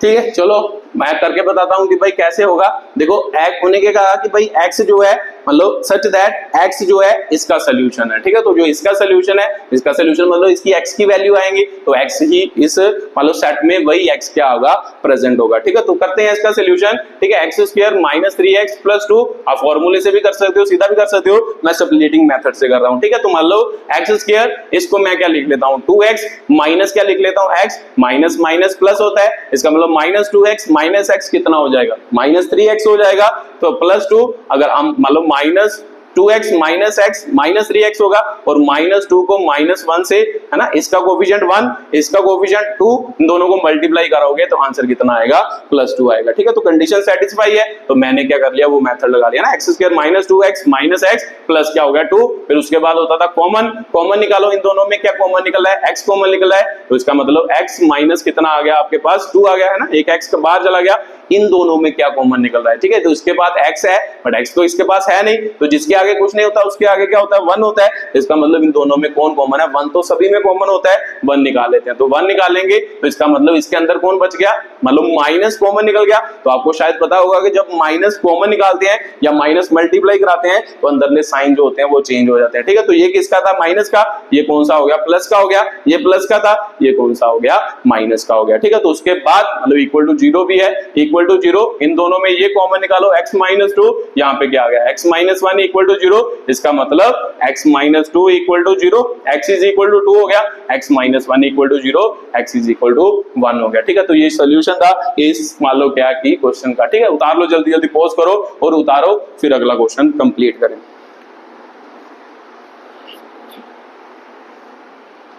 ठीक है, चलो मैं करके बताता हूं कि भाई कैसे होगा। देखो x होने के कहा कि भाई x जो है मतलब सच दैट x जो है इसका सोल्यूशन है, ठीक है। तो जो इसका सोल्यूशन है, इसका सोल्यूशन मतलब इसकी x की वैल्यू आएंगी, तो x ही इस मतलब सेट में वही x क्या होगा, प्रेजेंट होगा, ठीक है। तो करते हैं इसका सोल्यूशन, ठीक है। x square minus 3x plus 2, आप फॉर्मूले से भी कर सकते हो, सीधा भी कर सकते हो, मैं सबलीटिंग मेथड से कर रहा हूं, ठीक है। तो मान लो x स्क्वायर, इसको मैं क्या लिख लेता हूं 2x, माइनस क्या लिख लेता हूं x, माइनस माइनस प्लस होता है, इसका मतलब माइनस 2x माइनस x कितना हो जाएगा, माइनस 3x हो जाएगा, तो प्लस 2, अगर हम मतलब minus 2x minus x minus 3x होगा, और माइनस 2 को माइनस 1 से, है ना, इसका कोफिशिएंट 1, इसका कोफिशिएंट 2, इन दोनों को मल्टीप्लाई करोगे तो आंसर कितना आएगा, प्लस 2 आएगा, ठीक है। तो कंडीशन सेटिस्फाई है, तो मैंने क्या कर लिया, वो मेथड लगा लिया ना, x square minus 2x minus x plus क्या हो गया 2, फिर उसके बाद होता था कॉमन, कॉमन निकालो, इन दोनों में क्या कॉमन निकल रहा है, x कॉमन निकल रहा है, तो इसका मतलब x माइनस कितना आ गया आपके पास 2 आ गया, है ना, एक x का बाहर चला गया, इन दोनों में क्या कॉमन निकल रहा है, ठीक है। तो इसके बाद x है, बट x तो इसके पास है नहीं, तो जिसके आगे कुछ नहीं होता उसके आगे क्या होता है, 1 होता है, इसका मतलब इन दोनों में कौन कॉमन है, 1 तो सभी में कॉमन होता है, 1 निकाल लेते हैं, तो 1 निकालेंगे तो इसका मतलब इसके अंदर कौन बच गया, मतलब माइनस कॉमन निकल गया। तो आपको शायद पता होगा कि जब माइनस कॉमन निकालते हैं या माइनस मल्टीप्लाई कराते हैं तो अंदरले साइन जो होते हैं वो चेंज हो जाते हैं, ठीक है। तो ये किसका था, माइनस का, ये कौन सा हो गया, प्लस का हो गया, ये प्लस का था, ये कौन सा हो गया, माइनस का हो गया, ठीक है। तो उसके बाद मतलब इक्वल टू 0 भी है, इक्वल टू 0, इन दोनों में ये कॉमन निकालो, x माइनस 2, यहाँ पे क्या आ गया, x माइनस 1 इक्वल टू 0, इसका मतलब x minus 2 equal to 0, x is equal to 2 हो गया, x minus 1 equal to 0, x is equal to 1 हो गया, ठीक है। तो ये सोल्यूशन था इस मान लो क्या की क्वेश्चन का, ठीक है। उतार लो, जल्दी जल्दी पॉज करो और उतारो, फिर अगला क्वेश्चन कंप्लीट करें,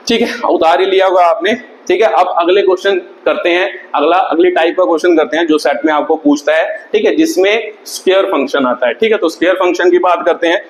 ठीक है। उतार ही लिया होगा आपने, ठीक है। अब अगले क्वेश्चन करते हैं, अगली टाइप का क्वेश्चन करते हैं जो सेट में आपको पूछता है, ठीक है, जिसमें स्क्वायर फंक्शन आता है, ठीक है। तो स्क्वायर फंक्शन की बात करते हैं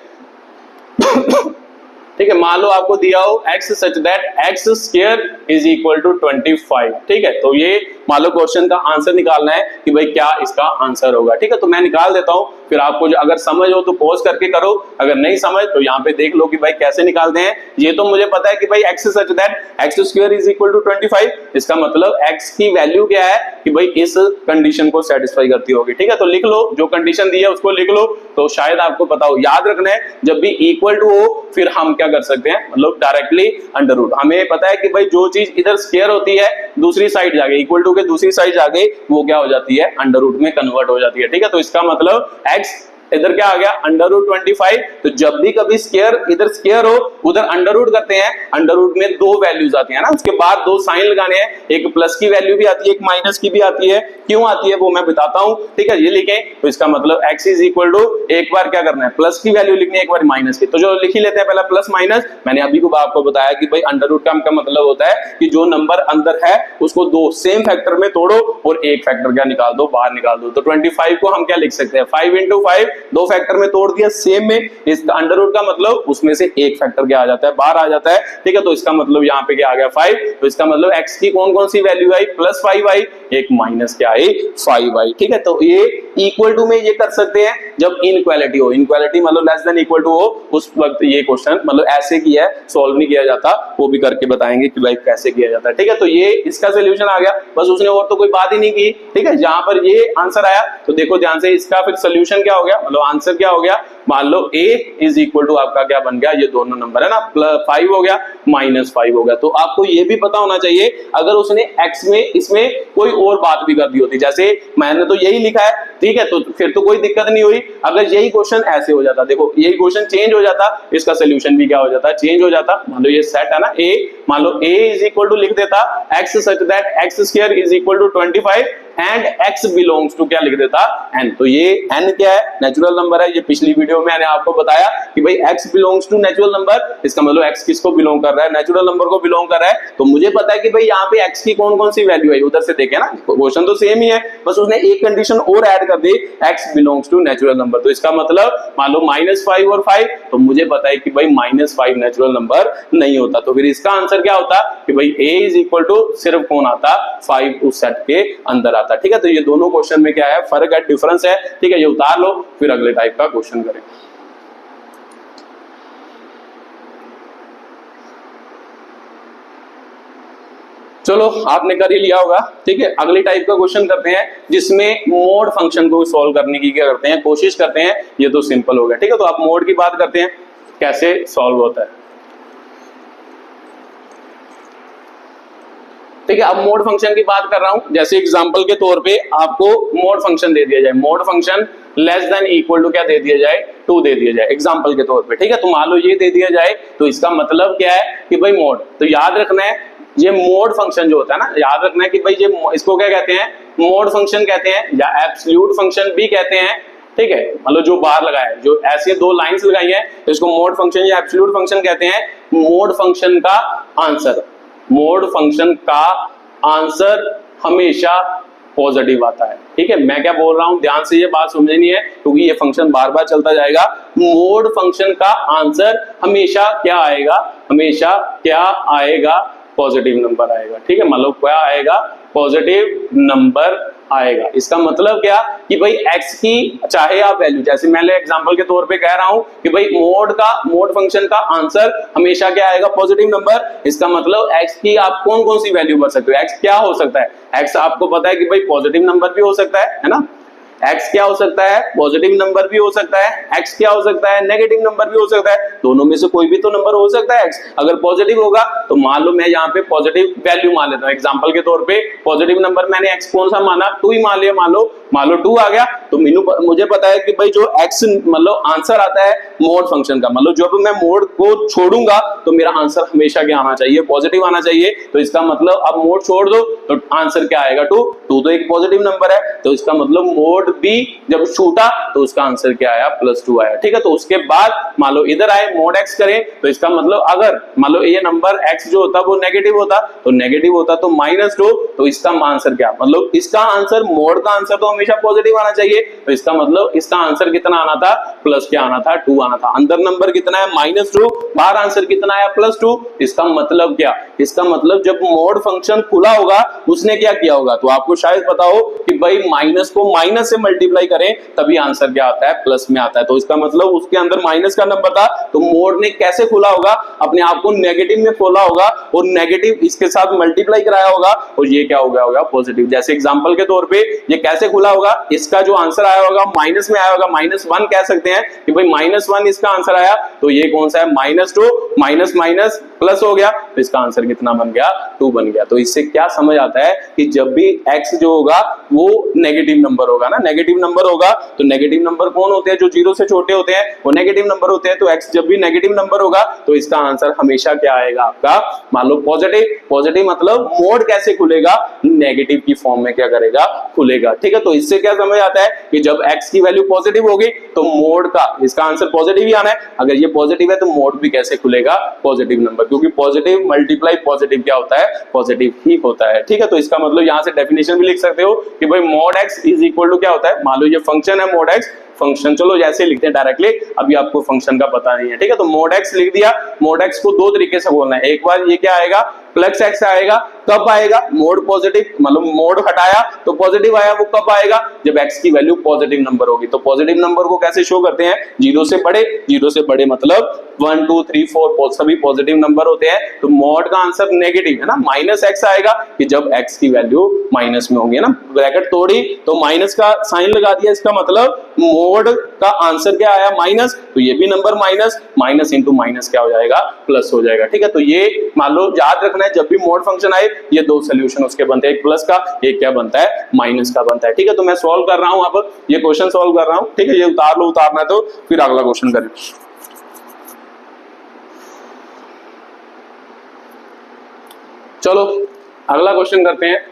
ठीक है। मान लो आपको दिया हो x such that x square is equal to 25, ठीक है। तो ये मान लो क्वेश्चन का आंसर निकालना है कि भाई क्या इसका आंसर होगा, ठीक है। तो मैं निकाल देता हूं फिर आपको अगर समझ हो तो पॉज करके करो, अगर नहीं समझ तो यहाँ पे देख लो कि भाई कैसे निकालते हैं। ये तो मुझे पता है कि भाई x such that x square is equal to 25, इसका मतलब x की वैल्यू क्या है कि भाई इस कंडीशन को सेटिस्फाई करती होगी। ठीक है, तो लिख लो, जो कंडीशन दी है उसको लिख लो, तो शायद आपको पता हो। याद रखना है जब भी इक्वल टू हो फिर हम क्या कर सकते हैं, मतलब डायरेक्टली अंडर रूट। हमें पता है कि भाई जो चीज इधर स्क्वायर होती है दूसरी साइड जाके, इक्वल टू के दूसरी साइड जाके वो क्या हो जाती है, अंडर रूट में कन्वर्ट हो जाती है। ठीक है, तो इसका मतलब x इधर क्या आ गया, अंडर रूट 25। तो जब भी कभी स्क्वायर इधर स्क्वायर हो उधर अंडर रूट करते हैं, अंडर रूट में दो वैल्यूज आती है ना, उसके बाद दो साइन लगाने हैं, एक प्लस की वैल्यू भी आती है, एक माइनस की भी आती है। क्यों आती है वो मैं बताता हूं। ठीक है, ये लिखें, तो इसका मतलब x इज इक्वल टू, एक बार क्या करना है प्लस की वैल्यू लिखनी है, एक बार माइनस की। तो जो लिख ही लेते हैं पहला प्लस माइनस। मैंने अभी को आपको बताया कि भाई अंडर रूट का मतलब होता है कि जो नंबर अंदर है उसको दो सेम फैक्टर में तोड़ो और एक फैक्टर क्या निकाल दो, बाहर निकाल दो। तो 25 को हम क्या लिख सकते हैं, 5 into 5, दो फैक्टर में तोड़ दिया सेम में, इसका अंडर रूट का मतलब उसमें से एक फैक्टर क्या आ जाता है, बाहर आ जाता है। ठीक है, तो इसका मतलब यहाँ पे क्या आ गया 5। तो इसका मतलब x की कौन कौन सी वैल्यू आई, +5 आई, एक माइनस क्या आई, 5 आई। ठीक है, तो ये इक्वल टू में ये कर सकते हैं जब इनइक्वालिटी हो, इनइक्वालिटी मतलब लेस देन इक्वल टू हो, उस वक्त ये क्वेश्चन मतलब ऐसे किया है, सॉल्व नहीं किया जाता, वो भी करके बताएंगे कि भाई कैसे किया जाता है। ठीक है, तो ये इसका सोल्यूशन आ गया, बस उसने और तो कोई बात ही नहीं की। ठीक है, जहां पर ये आंसर आया तो देखो ध्यान से, इसका फिर सोल्यूशन क्या हो गया, मतलब आंसर क्या हो गया, मान लो a इज इक्वल टू आपका क्या बन गया, ये दोनों नंबर है ना, +5 हो गया -5 हो गया। तो आपको ये भी पता होना चाहिए अगर उसने x में इसमें कोई और बात भी कर दी होती, जैसे मैंने तो यही लिखा है, ठीक है, तो फिर तो कोई दिक्कत नहीं हुई। अगर यही क्वेश्चन ऐसे हो जाता, देखो यही क्वेश्चन चेंज हो जाता, इसका सोल्यूशन भी क्या हो जाता, चेंज हो जाता। मान लो ये सेट है ना a, मान लो a इज इक्वल टू लिख देता x such that x square is equal to 25 and x belongs to क्या लिख देता, n। तो ये n क्या है, नेचुरल नंबर है। ये पिछली वीडियो में मैंने आपको बताया कि भाई x belongs to natural number, इसका मतलब x किसको बिलोंग कर रहा है, नेचुरल नंबर को बिलोंग कर रहा है। तो मुझे पता है कि भाई यहाँ पे x की कौन कौन सी वैल्यू है, उधर से देखे ना, क्वेश्चन तो सेम ही है, बस उसने एक कंडीशन और ऐड कर दी, x belongs to natural number. तो इसका मतलब मान लो -5 और 5, तो मुझे पता है कि भाई -5 नेचुरल नंबर नहीं होता। तो फिर इसका आंसर क्या होता कि भाई a इज इक्वल टू सिर्फ कौन आता, 5 उस सेट के अंदर आता। ठीक है, तो ये दोनों क्वेश्चन में क्या है, फर्क है, डिफरेंस है। ठीक है, ये उतार लो, फिर अगले टाइप का क्वेश्चन करें। चलो आपने कर ही लिया होगा। ठीक है, अगली टाइप का क्वेश्चन करते हैं जिसमें मोड फंक्शन को सॉल्व करने की क्या करते हैं, कोशिश करते हैं। ये तो सिंपल हो गया। ठीक है, तो आप मोड की बात करते हैं, कैसे सॉल्व होता है। ठीक है, अब मोड फंक्शन की बात कर रहा हूं, जैसे एग्जांपल के तौर पे आपको मोड फंक्शन दे दिया जाए, mod function less than equal to क्या दे दिया जाए, 2 दे दिया जाए एग्जांपल के तौर पे। ठीक है, तो मान लो ये दे दिया जाए, तो इसका मतलब क्या है कि भाई मोड, तो याद रखना है ये मोड फंक्शन जो होता है ना, याद रखना है कि भाई ये इसको क्या कहते हैं, मोड फंक्शन कहते हैं या एब्सोल्यूट फंक्शन भी कहते हैं। ठीक है, मतलब जो बार लगाया है, जो ऐसे दो लाइंस लगाई है, तो इसको मोड फंक्शन या एब्सोल्यूट फंक्शन कहते हैं। मोड फंक्शन का आंसर, मोड फंक्शन का आंसर हमेशा पॉजिटिव आता है। ठीक है, मैं क्या बोल रहा हूं, ध्यान से ये बात समझनी है क्योंकि ये फंक्शन बार बार चलता जाएगा। मोड फंक्शन का आंसर हमेशा क्या आएगा, हमेशा क्या आएगा, पॉजिटिव नंबर आएगा। ठीक है, मतलब क्या आएगा, पॉजिटिव नंबर आएगा। इसका मतलब क्या कि भाई x की चाहे आप वैल्यू, जैसे मैं एग्जांपल के तौर पे कह रहा हूं कि भाई मोड फंक्शन का आंसर हमेशा क्या आएगा, पॉजिटिव नंबर। इसका मतलब x की आप कौन कौन सी वैल्यू भर सकते हो, x क्या हो सकता है, x आपको पता है कि भाई पॉजिटिव नंबर भी हो सकता है ना, x क्या हो सकता है, पॉजिटिव नंबर भी हो सकता है, x क्या हो सकता है, नेगेटिव नंबर भी हो सकता है, दोनों में से कोई भी तो नंबर हो सकता है। x अगर पॉजिटिव होगा तो मान लो मैं यहाँ पे पॉजिटिव वैल्यू मान लेता हूँ, एग्जांपल के तौर पे पॉजिटिव नंबर मैंने x कौन सा माना, 2 ही मान लिया, मान लो 2 आ गया, तो मुझे पता है कि भाई जो x मतलब आंसर आता है मोड फंक्शन का, मतलब जब मैं मोड को छोड़ूंगा तो मेरा आंसर हमेशा क्या आना चाहिए, पॉजिटिव आना चाहिए। तो इसका मतलब अब मोड छोड़ दो तो आंसर क्या आएगा, 2 तो एक पॉजिटिव नंबर है, तो इसका मतलब मोड भी जब छूटा तो उसका आंसर क्या आया, +2 आया। ठीक है, तो उसके बाद मान लो इधर आए मोड x करें, तो इसका मतलब अगर मान लो ये नंबर x जो होता वो नेगेटिव होता, तो नेगेटिव होता तो -2, तो इसका आंसर क्या, मतलब इसका आंसर मोड का आंसर तो हमेशा पॉजिटिव आना चाहिए। चाहिए, तो इसका मतलब इसका आंसर कितना आना था, प्लस क्या आना था, 2 आना था। अंदर नंबर कितना है, -2, बाहर आंसर कितना आया, +2। इसका मतलब क्या, इसका मतलब जब मोड फंक्शन खुला होगा उसने क्या किया होगा, तो आपको शायद पता हो कि भाई माइनस को माइनस से मल्टीप्लाई करें तभी आंसर क्या आता है, प्लस में आता है। तो इसका मतलब उसके अंदर माइनस का नंबर था, तो मोड ने कैसे खोला होगा, अपने आप को नेगेटिव में खोला होगा और नेगेटिव इसके साथ मल्टीप्लाई कराया होगा और ये क्या हो गया होगा, पॉजिटिव। जैसे एग्जांपल के तौर पे ये कैसे खुला होगा, इसका जो आंसर आया होगा माइनस में आया होगा, -1 कह सकते हैं कि भाई -1 इसका आंसर आया, तो ये कौन सा है, -2 माइनस माइनस प्लस हो गया, तो इसका आंसर कितना बन गया, 2 बन गया। तो इससे क्या समझ आता है कि जब भी x जो होगा वो नेगेटिव नंबर होगा ना, नेगेटिव नंबर होगा, तो नेगेटिव नंबर कौन होते हैं, जो 0 से छोटे होते हैं वो नेगेटिव नंबर होते हैं। तो x जब भी नेगेटिव नंबर होगा तो इसका आंसर हमेशा क्या आएगा आपका, मान लो पॉजिटिव। पॉजिटिव मतलब मोड कैसे खुलेगा, नेगेटिव की फॉर्म में क्या करेगा, खुलेगा। ठीक है, तो इससे क्या समझ आता है कि जब x की वैल्यू पॉजिटिव होगी तो मोड का इसका आंसर पॉजिटिव ही आना है। अगर ये पॉजिटिव है तो मोड भी कैसे खुलेगा, पॉजिटिव नंबर, क्योंकि पॉजिटिव मल्टीप्लाई पॉजिटिव क्या होता है, पॉजिटिव ही होता है। ठीक है, तो इसका मतलब यहां से डेफिनेशन भी लिख सकते हो कि भाई mod x is equal to क्या होता है, मान लो ये फंक्शन है मोड x, फंक्शन चलो जैसे लिखते हैं डायरेक्टली, अभी आपको फंक्शन का पता नहीं है। ठीक है, तो मोड x लिख दिया। मोड x को दो तरीके से बोलना है, एक बार ये क्या आएगा, प्लस x आएगा, कब आएगा, मोड पॉजिटिव, मतलब मोड हटाया तो पॉजिटिव आया, वो कब आएगा, जब x की वैल्यू पॉजिटिव नंबर होगी। तो पॉजिटिव नंबर को कैसे शो करते हैं, 0 से बड़े, 0 से बड़े मतलब 1 2 3 4 सभी पॉजिटिव नंबर होते हैं। तो मोड का आंसर नेगेटिव है ना, -x आएगा कि जब x की वैल्यू माइनस में होगी ना, ब्रैकेट तोड़ी तो माइनस का साइन लगा दिया, इसका मतलब मोड का आंसर क्या आया, माइनस, तो ये भी number minus, minus into minus क्या हो जाएगा, प्लस हो जाएगा। ठीक है, तो ये मान लो याद रखना है, जब भी मोड फंक्शन आए ये दो सोल्यूशन उसके बनते हैं, एक प्लस का, एक क्या बनता है, माइनस का बनता है। ठीक है, तो मैं सॉल्व कर रहा हूं, अब ये क्वेश्चन सॉल्व कर रहा हूं। ठीक है, ये उतार लो, उतारना है तो फिर अगला क्वेश्चन करें। चलो अगला क्वेश्चन करते हैं।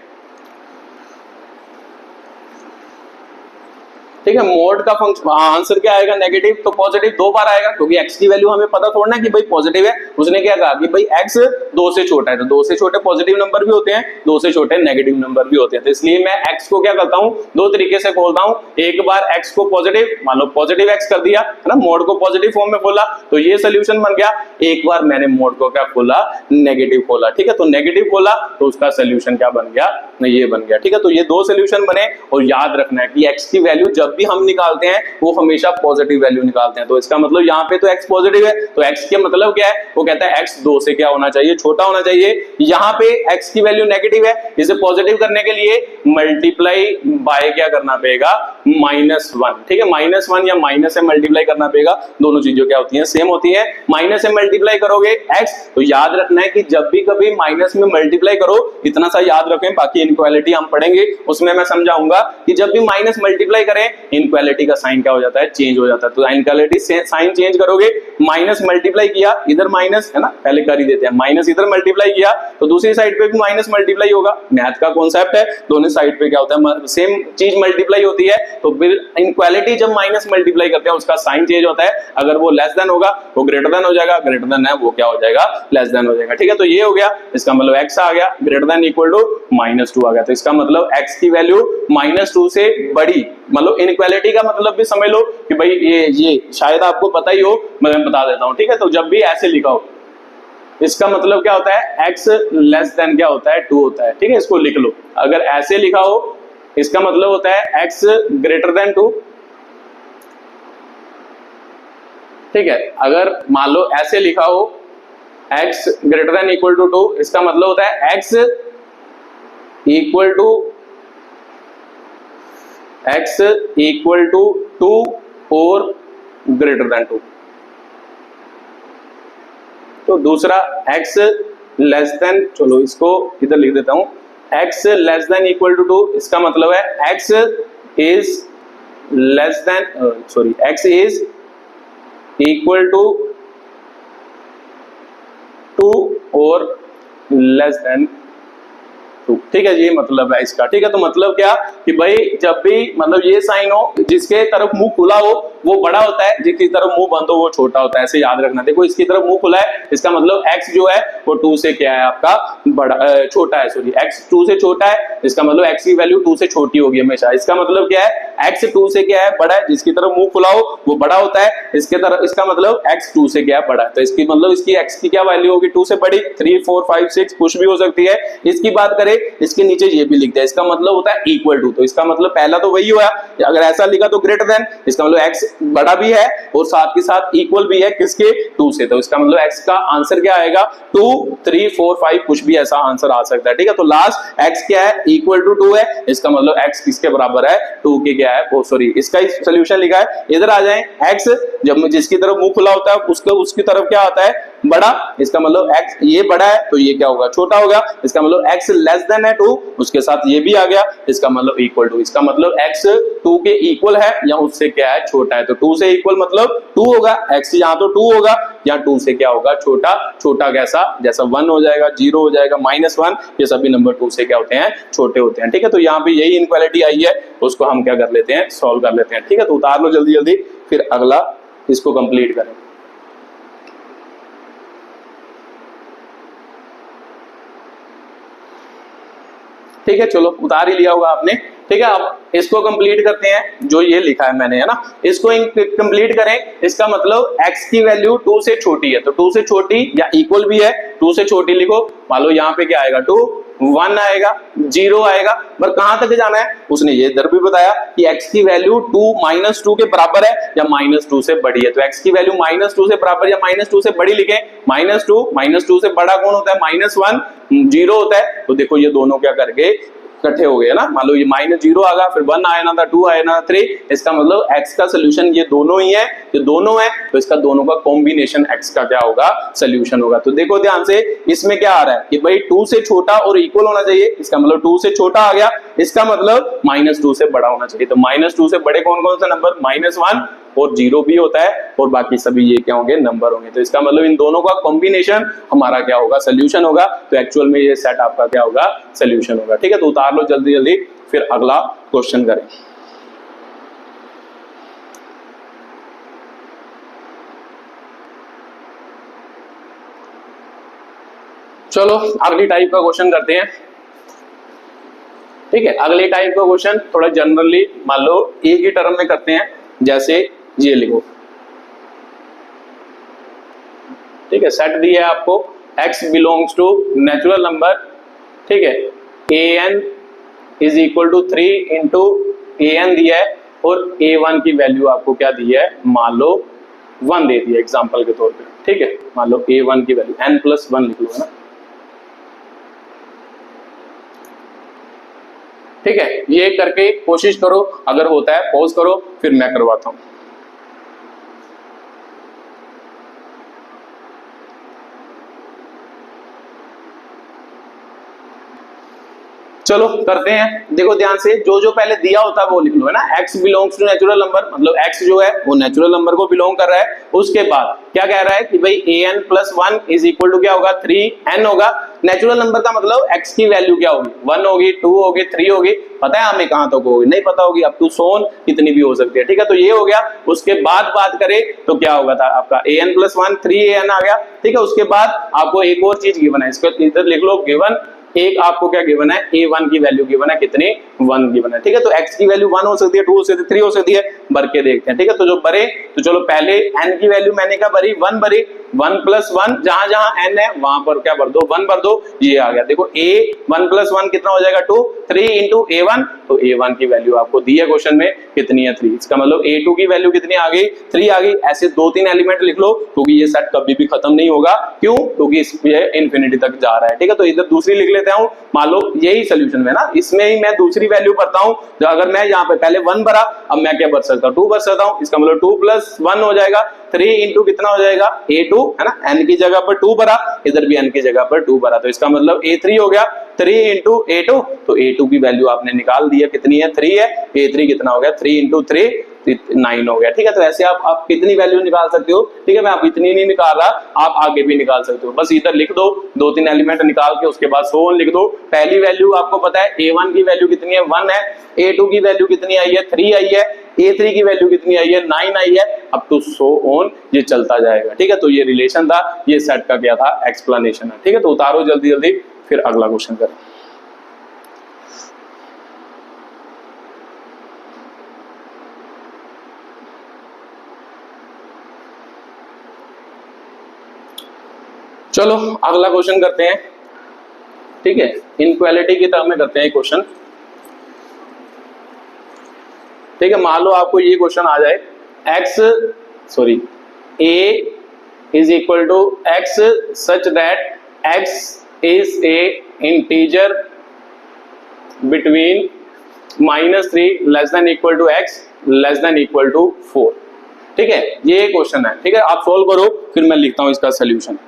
ठीक है, मोड का फंक्शन आंसर क्या आएगा, नेगेटिव, तो पॉजिटिव 2 बार आएगा क्योंकि x की वैल्यू हमें पता थोड़ा ना कि भाई पॉजिटिव है। उसने क्या कहा कि भाई x 2 से छोटा है, तो 2 से छोटे पॉजिटिव नंबर भी होते हैं, 2 से छोटे नेगेटिव नंबर भी होते हैं। तो इसलिए मैं x को क्या करता हूं, दो तरीके से खोलता हूं। एक बार x को पॉजिटिव, मान लो पॉजिटिव x कर दिया है ना, मोड को पॉजिटिव फॉर्म में खोला तो ये सोल्यूशन बन गया। एक बार मैंने मोड को क्या खोला, नेगेटिव खोला। ठीक है, तो नेगेटिव खोला तो उसका सोल्यूशन क्या बन गया, ये बन गया। ठीक है, तो ये दो सोल्यूशन बने और याद रखना है कि x की वैल्यू जब भी हम निकालते हैं वो हमेशा पॉजिटिव वैल्यू निकालते हैं। तो इसका मतलब यहाँ पे तो x पॉजिटिव है, तो x के मतलब क्या है, वो कहता है x 2 से क्या होना चाहिए, छोटा होना चाहिए। यहाँ पे x की वैल्यू नेगेटिव है, इसे पॉजिटिव करने के लिए मल्टीप्लाई बाय क्या करना पड़ेगा, -1। ठीक है, -1 या माइनस से मल्टीप्लाई करना पड़ेगा, दोनों चीजें क्या होती हैं, सेम होती है। माइनस से मल्टीप्लाई करोगे x, तो याद रखना है कि जब भी कभी माइनस में मल्टीप्लाई करो, इतना सा याद रखें, बाकी इनइक्वालिटी हम पढ़ेंगे उसमें मैं समझाऊंगा कि जब भी माइनस मल्टीप्लाई करें इनइक्वालिटी का साइन क्या हो जाता है, चेंज हो जाता है। तो इनइक्वालिटी साइन चेंज करोगे, माइनस मल्टीप्लाई किया, इधर माइनस है ना, पहले कर ही देते हैं, माइनस इधर मल्टीप्लाई किया तो दूसरी साइड पे भी माइनस मल्टीप्लाई होगा। मैथ का कॉन्सेप्ट है, दोनों साइड पे क्या होता है, सेम चीज मल्टीप्लाई होती है। तो फिर इनइक्वालिटी जब माइनस मल्टीप्लाई करते हैं उसका साइन चेंज होता है, अगर वो लेस देन होगा वो ग्रेटर देन हो जाएगा, ग्रेटर देन है वो क्या हो जाएगा, लेस देन हो जाएगा। ठीक है, तो ये हो गया, इसका मतलब x आ गया, ग्रेटर देन इक्वल टू -2 आ गया। तो इसका मतलब x की वैल्यू -2 से बड़ी, मतलब इनइक्वालिटी का मतलब भी समझ लो कि भाई ये शायद आपको पता ही हो, मैं बता देता हूं। ठीक है, तो जब भी ऐसे लिखा हो इसका मतलब क्या होता है, x लेस देन क्या होता है, 2 होता है। ठीक है, इसको लिख लो, अगर ऐसे लिखा हो इसका मतलब होता है x ग्रेटर देन 2। ठीक है, अगर मान लो ऐसे लिखा हो x greater than equal to 2, इसका मतलब होता है x इक्वल टू 2 और ग्रेटर देन 2। तो दूसरा x लेस देन, चलो इसको इधर लिख देता हूं, x less than equal to 2, इसका मतलब है x is less than, sorry, x is equal to 2 और लेस देन 2। ठीक है, ये मतलब है इसका। ठीक है, तो मतलब क्या कि भाई जब भी मतलब ये साइन हो जिसके तरफ मुंह खुला हो वो बड़ा होता है, जिसकी तरफ मुंह बंद हो वो छोटा होता है, ऐसे याद रखना। देखो इसकी तरफ मुंह खुला है, इसका मतलब x जो है वो 2 से क्या है आपका बड़ा छोटा है, सॉरी x 2 से छोटा है, इसका मतलब x की वैल्यू 2 से छोटी होगी हमेशा। इसका मतलब क्या है, x 2 से क्या है बड़ा है, जिसकी तरफ मुंह खुला हो वो बड़ा होता है, इसके तरफ इसका मतलब x 2 से क्या है बड़ा है, तो इसकी मतलब इसकी x की क्या वैल्यू होगी 2 से बड़ी, 3 4 5 6 कुछ भी हो सकती है। इसकी बात करें इसके नीचे ये भी लिखते हैं, इसका मतलब होता है इक्वल टू, तो इसका मतलब पहला तो वही हुआ, अगर ऐसा लिखा तो ग्रेटर देन, इसका मतलब x बड़ा भी है और साथ के साथ इक्वल भी है किसके 2 से, तो इसका मतलब x का आंसर क्या आएगा 2 3 4 5 कुछ भी ऐसा आंसर आ सकता है, ठीक है। तो लास्ट x क्या है इक्वल टू 2 है, इसका मतलब x किसके बराबर है 2 के क्या है वो, सॉरी इसका सोल्यूशन लिखा है। इधर आ जाएं, x जब जिसकी तरफ मुंह खुला होता है उसकी तरफ क्या आता है बड़ा, इसका मतलब x ये बड़ा है तो ये क्या होगा छोटा होगा, इसका मतलब x लेस देन है 2, उसके साथ ये भी आ गया, इसका मतलब इक्वल टू, इसका मतलब x 2 के इक्वल है या उससे क्या है छोटा है, तो 2 से इक्वल मतलब 2 होगा, x यहाँ तो 2 होगा या 2 से क्या होगा छोटा, छोटा कैसा, जैसा 1 हो जाएगा 0 हो जाएगा -1, ये सभी नंबर 2 से क्या होते हैं छोटे होते हैं, ठीक है। तो यहाँ पे यही इनक्वालिटी आई है, उसको हम क्या कर लेते हैं सॉल्व कर लेते हैं, ठीक है। तो उतार लो जल्दी जल्दी, फिर अगला इसको कंप्लीट करें। ठीक है, चलो उतार ही लिया होगा आपने, ठीक है। अब इसको कंप्लीट करते हैं, जो ये लिखा है मैंने है ना, इसको कंप्लीट करें। इसका मतलब x की वैल्यू 2 से छोटी है, तो 2 से छोटी या इक्वल भी है, 2 से छोटी लिखो, मान लो यहाँ पे क्या आएगा 2 1 आएगा 0 आएगा, पर कहां तक जाना है उसने ये इधर भी बताया कि x की वैल्यू 2 -2 के बराबर है या -2 से बड़ी है, तो x की वैल्यू -2 से बराबर या -2 से बड़ी लिखें, -2 से बड़ा कौन होता है -1 0 होता है, तो देखो ये दोनों क्या करके इकट्ठे हो गए ना, मान लो ये -0 आ गया, फिर 1 आया ना था, 2 आया ना 3, इसका मतलब x का सोल्यूशन ये दोनों ही है, ये दोनों है, तो इसका दोनों का कॉम्बिनेशन x का क्या होगा सोल्यूशन होगा। तो देखो ध्यान से, इसमें क्या आ रहा है कि भाई 2 से छोटा और इक्वल होना चाहिए, इसका मतलब 2 से छोटा आ गया, इसका मतलब -2 से बड़ा होना चाहिए, तो -2 से बड़े कौन कौन से नंबर -1 और 0 भी होता है, और बाकी सभी ये क्या होंगे नंबर होंगे, तो इसका मतलब इन दोनों का कॉम्बिनेशन हमारा क्या होगा सोल्यूशन होगा, तो एक्चुअल में ये सेट आपका क्या होगा सोल्यूशन होगा, ठीक है। तो उतार लो जल्दी जल्दी, फिर अगला क्वेश्चन करें। चलो अगली टाइप का क्वेश्चन करते हैं, ठीक है। अगले टाइप का क्वेश्चन थोड़ा जनरली मान लो एक ही टर्म में करते हैं, जैसे ये लिखो, ठीक है। सेट दिया है आपको x belongs to natural number, ठीक है, an is equal to 3 into an दिया है, और a1 की वैल्यू आपको क्या दी है मान लो 1 दे दी है एग्जाम्पल के तौर पे, ठीक है। मान लो a1 की वैल्यू n+1 लिख लो ना, ठीक है। ये करके कोशिश करो, अगर होता है पॉज करो, फिर मैं करवाता हूं। चलो करते हैं, देखो ध्यान से, जो जो पहले दिया होता है वो लिख लो, है ना। x belongs to natural number, मतलब x जो है वो नेचुरल नंबर को बिलोंग कर रहा है, उसके बाद क्या कह रहा है कि भाई an+1 इज इक्वल टू क्या होगा 3n होगा, नेचुरल नंबर का मतलब x की वैल्यू क्या होगी 1 होगी 2 होगी 3 होगी, पता है हमें कहां तक होगी नहीं पता होगी, अप टू सोन कितनी भी हो सकती है, ठीक है। तो ये हो गया, उसके बाद बात करें तो क्या होगा था आपका an+1 3an आ गया, ठीक है। उसके बाद आपको एक और चीज गिवन है, इसको इधर लिख लो गिवन, एक आपको क्या गिवन है a1 की वैल्यू गिवन है, कितनी 1 गिवन है, ठीक है। तो x की वैल्यू 1 हो सकती है 2 हो सकती है 3 हो सकती है, भर के देखते हैं, ठीक है। तो जो भरे, तो चलो पहले n की वैल्यू मैंने क्या भरी 1 भरी, 1+1 जहां जहां n है वहां पर क्या भर दो 1 भर दो, ये आ गया। देखो a 1+1 कितना हो जाएगा 2, 3 इंटू a1, तो a1 की वैल्यू आपको दी है क्वेश्चन में कितनी है 3, इसका मतलब a2 की वैल्यू कितनी आ गई 3 आ गई। ऐसे 2-3 एलिमेंट लिख लो, क्योंकि ये सेट कभी भी खत्म नहीं होगा, क्यों, क्योंकि ये इंफिनिटी तक जा रहा है, ठीक है। तो इधर दूसरी लिख लेते हूं, मान लो यही सोल्यूशन में ना, इसमें ही मैं दूसरी वैल्यू भरता हूं, तो अगर मैं यहाँ पे पहले 1 भरा, अब मैं क्या भर सकता हूँ 2 भर सकता हूँ, इसका मतलब 2+1 हो जाएगा, 3 इंटू कितना हो जाएगा a2, है ना, n की जगह पर 2 भरा, इधर भी n की जगह पर 2 भरा, तो इसका मतलब a3 हो गया, 3 इंटू a2, तो a2 की वैल्यू आपने निकाल दी है, कितनी है 3 है, a3 कितना हो गया 3 इंटू 3, 9 हो गया। ठीक है, तो ऐसे आप कितनी वैल्यू निकाल सकते हो। ठीक है, मैं आप इतनी नहीं निकाल रहा, आप आगे भी निकाल सकते हो। बस इधर लिख दो 2-3 एलिमेंट निकाल के, उसके बाद 100 लिख दो। पहली वैल्यू आपको पता है A1 की वैल्यू कितनी है, 1 है। A2 की वैल्यू कितनी आई है, 3 आई है। A3 की वैल्यू कितनी आई है, 9 आई है। अब तो 100 ऑन ये चलता जाएगा। ठीक है, तो ये रिलेशन था, ये सेट का क्या था, एक्सप्लेनेशन है। ठीक है, तो उतारो जल्दी जल्दी, फिर अगला क्वेश्चन करें। चलो अगला क्वेश्चन करते हैं। ठीक है, इनक्वालिटी की टर्म में करते हैं क्वेश्चन। ठीक है, मान लो आपको ये क्वेश्चन आ जाए, a is equal to x such that x is a integer between -3 less than equal to x less than equal to 4। ठीक है, ये क्वेश्चन है। ठीक है, आप सोल्व करो, फिर मैं लिखता हूं इसका सोल्यूशन।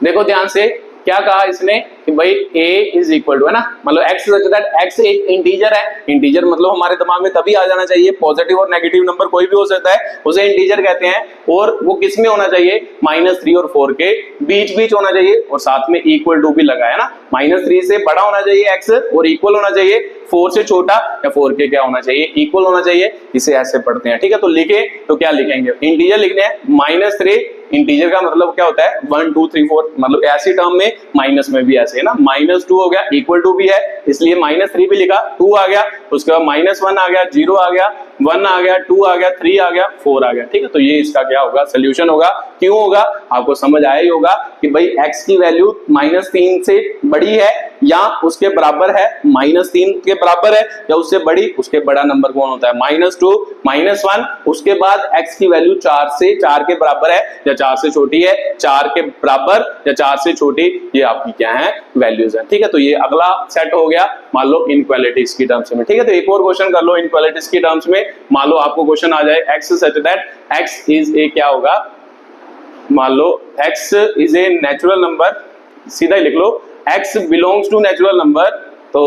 देखो ध्यान से, क्या कहा इसने कि भाई a इज इक्वल टू, है ना, मतलब x सच दैट x एक इंटीजर है। इंटीजर मतलब हमारे दिमाग में तभी आ जाना चाहिए, पॉजिटिव और नेगेटिव नंबर कोई भी हो सकता है, उसे इंटीजर कहते हैं। और वो किस में होना चाहिए, -3 और 4 के बीच बीच होना चाहिए, और साथ में इक्वल टू भी लगा है ना। -3 से बड़ा होना चाहिए x और इक्वल होना चाहिए 4 से छोटा, या 4 के क्या होना चाहिए, इक्वल होना चाहिए। इसे ऐसे पढ़ते हैं। ठीक है, तो लिखे तो क्या लिखेंगे, इंटीजर लिखने हैं। -3 इंटीजर का मतलब क्या होता है, 1 2 3 4, मतलब ऐसी टर्म में माइनस में भी ऐसे है ना। -2 हो गया, इक्वल टू भी है, इसलिए -3 भी लिखा, 2 आ गया, उसके बाद -1 आ गया, 0 आ गया, 1 आ गया, 2 आ गया, 3 आ गया, 4 आ गया। ठीक है, तो ये इसका क्या होगा, सोल्यूशन होगा। क्यों होगा, आपको समझ आया ही होगा कि भाई x की वैल्यू -3 से बड़ी है या उसके बराबर है, -3 के बराबर है या उससे बड़ी, उसके बड़ा नंबर कौन होता है, -2 -1, उसके बाद x की वैल्यू 4 के बराबर है या 4 से छोटी है, 4 के बराबर या 4 से छोटी, ये आपकी क्या है, वैल्यूज है। ठीक है, तो ये अगला सेट हो गया, मान लो इनक्वालिटीज की टर्म्स में। ठीक है, तो एक और क्वेश्चन कर लो इनक्वालिटीज की टर्म्स में। मान लो आपको क्वेश्चन आ जाए, x such that x is a, क्या होगा, मान लो x is a natural number, सीधा ही लिख लो, x belongs to natural number, तो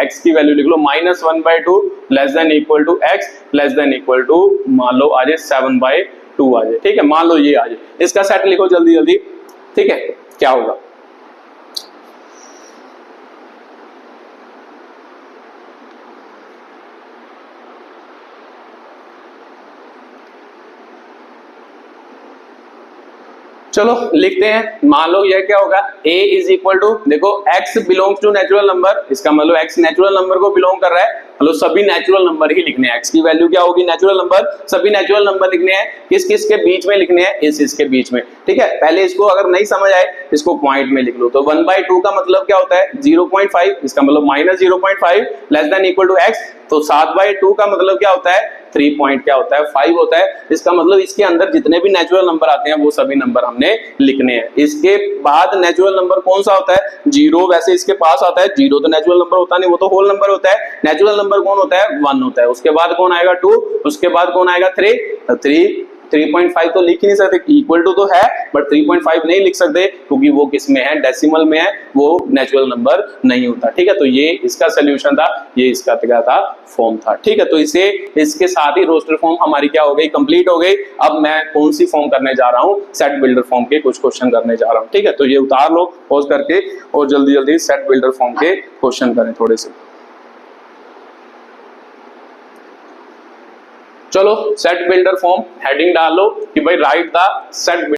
x की वैल्यू लिख लो -1/2 less than equal to x less than equal to, मान लो आ जाए 7/2 आ जाए। ठीक है, मान लो ये आ जाए, इसका सेट लिखो जल्दी जल्दी। ठीक है, क्या होगा, चलो लिखते हैं। मान लो यह क्या होगा, a इज इक्वल टू, देखो x belongs to natural number, इसका मतलब x नेचुरल नंबर को बिलोंग कर रहा है, मतलब सभी नेचुरल नंबर ही लिखने हैं। x की वैल्यू क्या होगी, नेचुरल नंबर, सभी नेचुरल नंबर लिखने हैं। किस किस के बीच में लिखने हैं, इसके बीच में। ठीक है, पहले इसको अगर नहीं समझ आए, इसको पॉइंट में लिख लो। तो 1/2 का मतलब क्या होता है, 0.5, इसका मतलब -0.5 less than equal to x, तो 7/2 का मतलब क्या होता है, 3 पॉइंट क्या होता है, 5 होता है। इसका मतलब इसके अंदर जितने भी नेचुरल नंबर आते हैं वो सभी नंबर हमने लिखने हैं। इसके बाद नेचुरल नंबर कौन सा होता है, 0, वैसे इसके पास आता है, 0 तो नेचुरल नंबर होता नहीं, वो तो होल नंबर होता है। नेचुरल नंबर कौन होता है, 1 होता है। उसके बाद कौन आएगा, 2, उसके बाद कौन आएगा, 3, 3.5 तो लिख ही नहीं सकते, इक्वल टू तो है बट 3.5 नहीं लिख सकते, क्योंकि वो किस में है, डेसिमल में है, वो नेचुरल नंबर नहीं होता। ठीक है, तो ये इसका सोल्यूशन था, ये इसका क्या था, फॉर्म था। ठीक है, तो इसे इसके साथ ही रोस्टर फॉर्म हमारी क्या हो गई, कंप्लीट हो गई। अब मैं कौन सी फॉर्म करने जा रहा हूँ, सेट बिल्डर फॉर्म के कुछ क्वेश्चन करने जा रहा हूँ। ठीक है, तो ये उतार लो पॉज करके और जल्दी जल्दी सेट बिल्डर फॉर्म के क्वेश्चन करें थोड़े से। चलो सेट बिल्डर फॉर्म हेडिंग डाल लो कि भाई राइट द सेट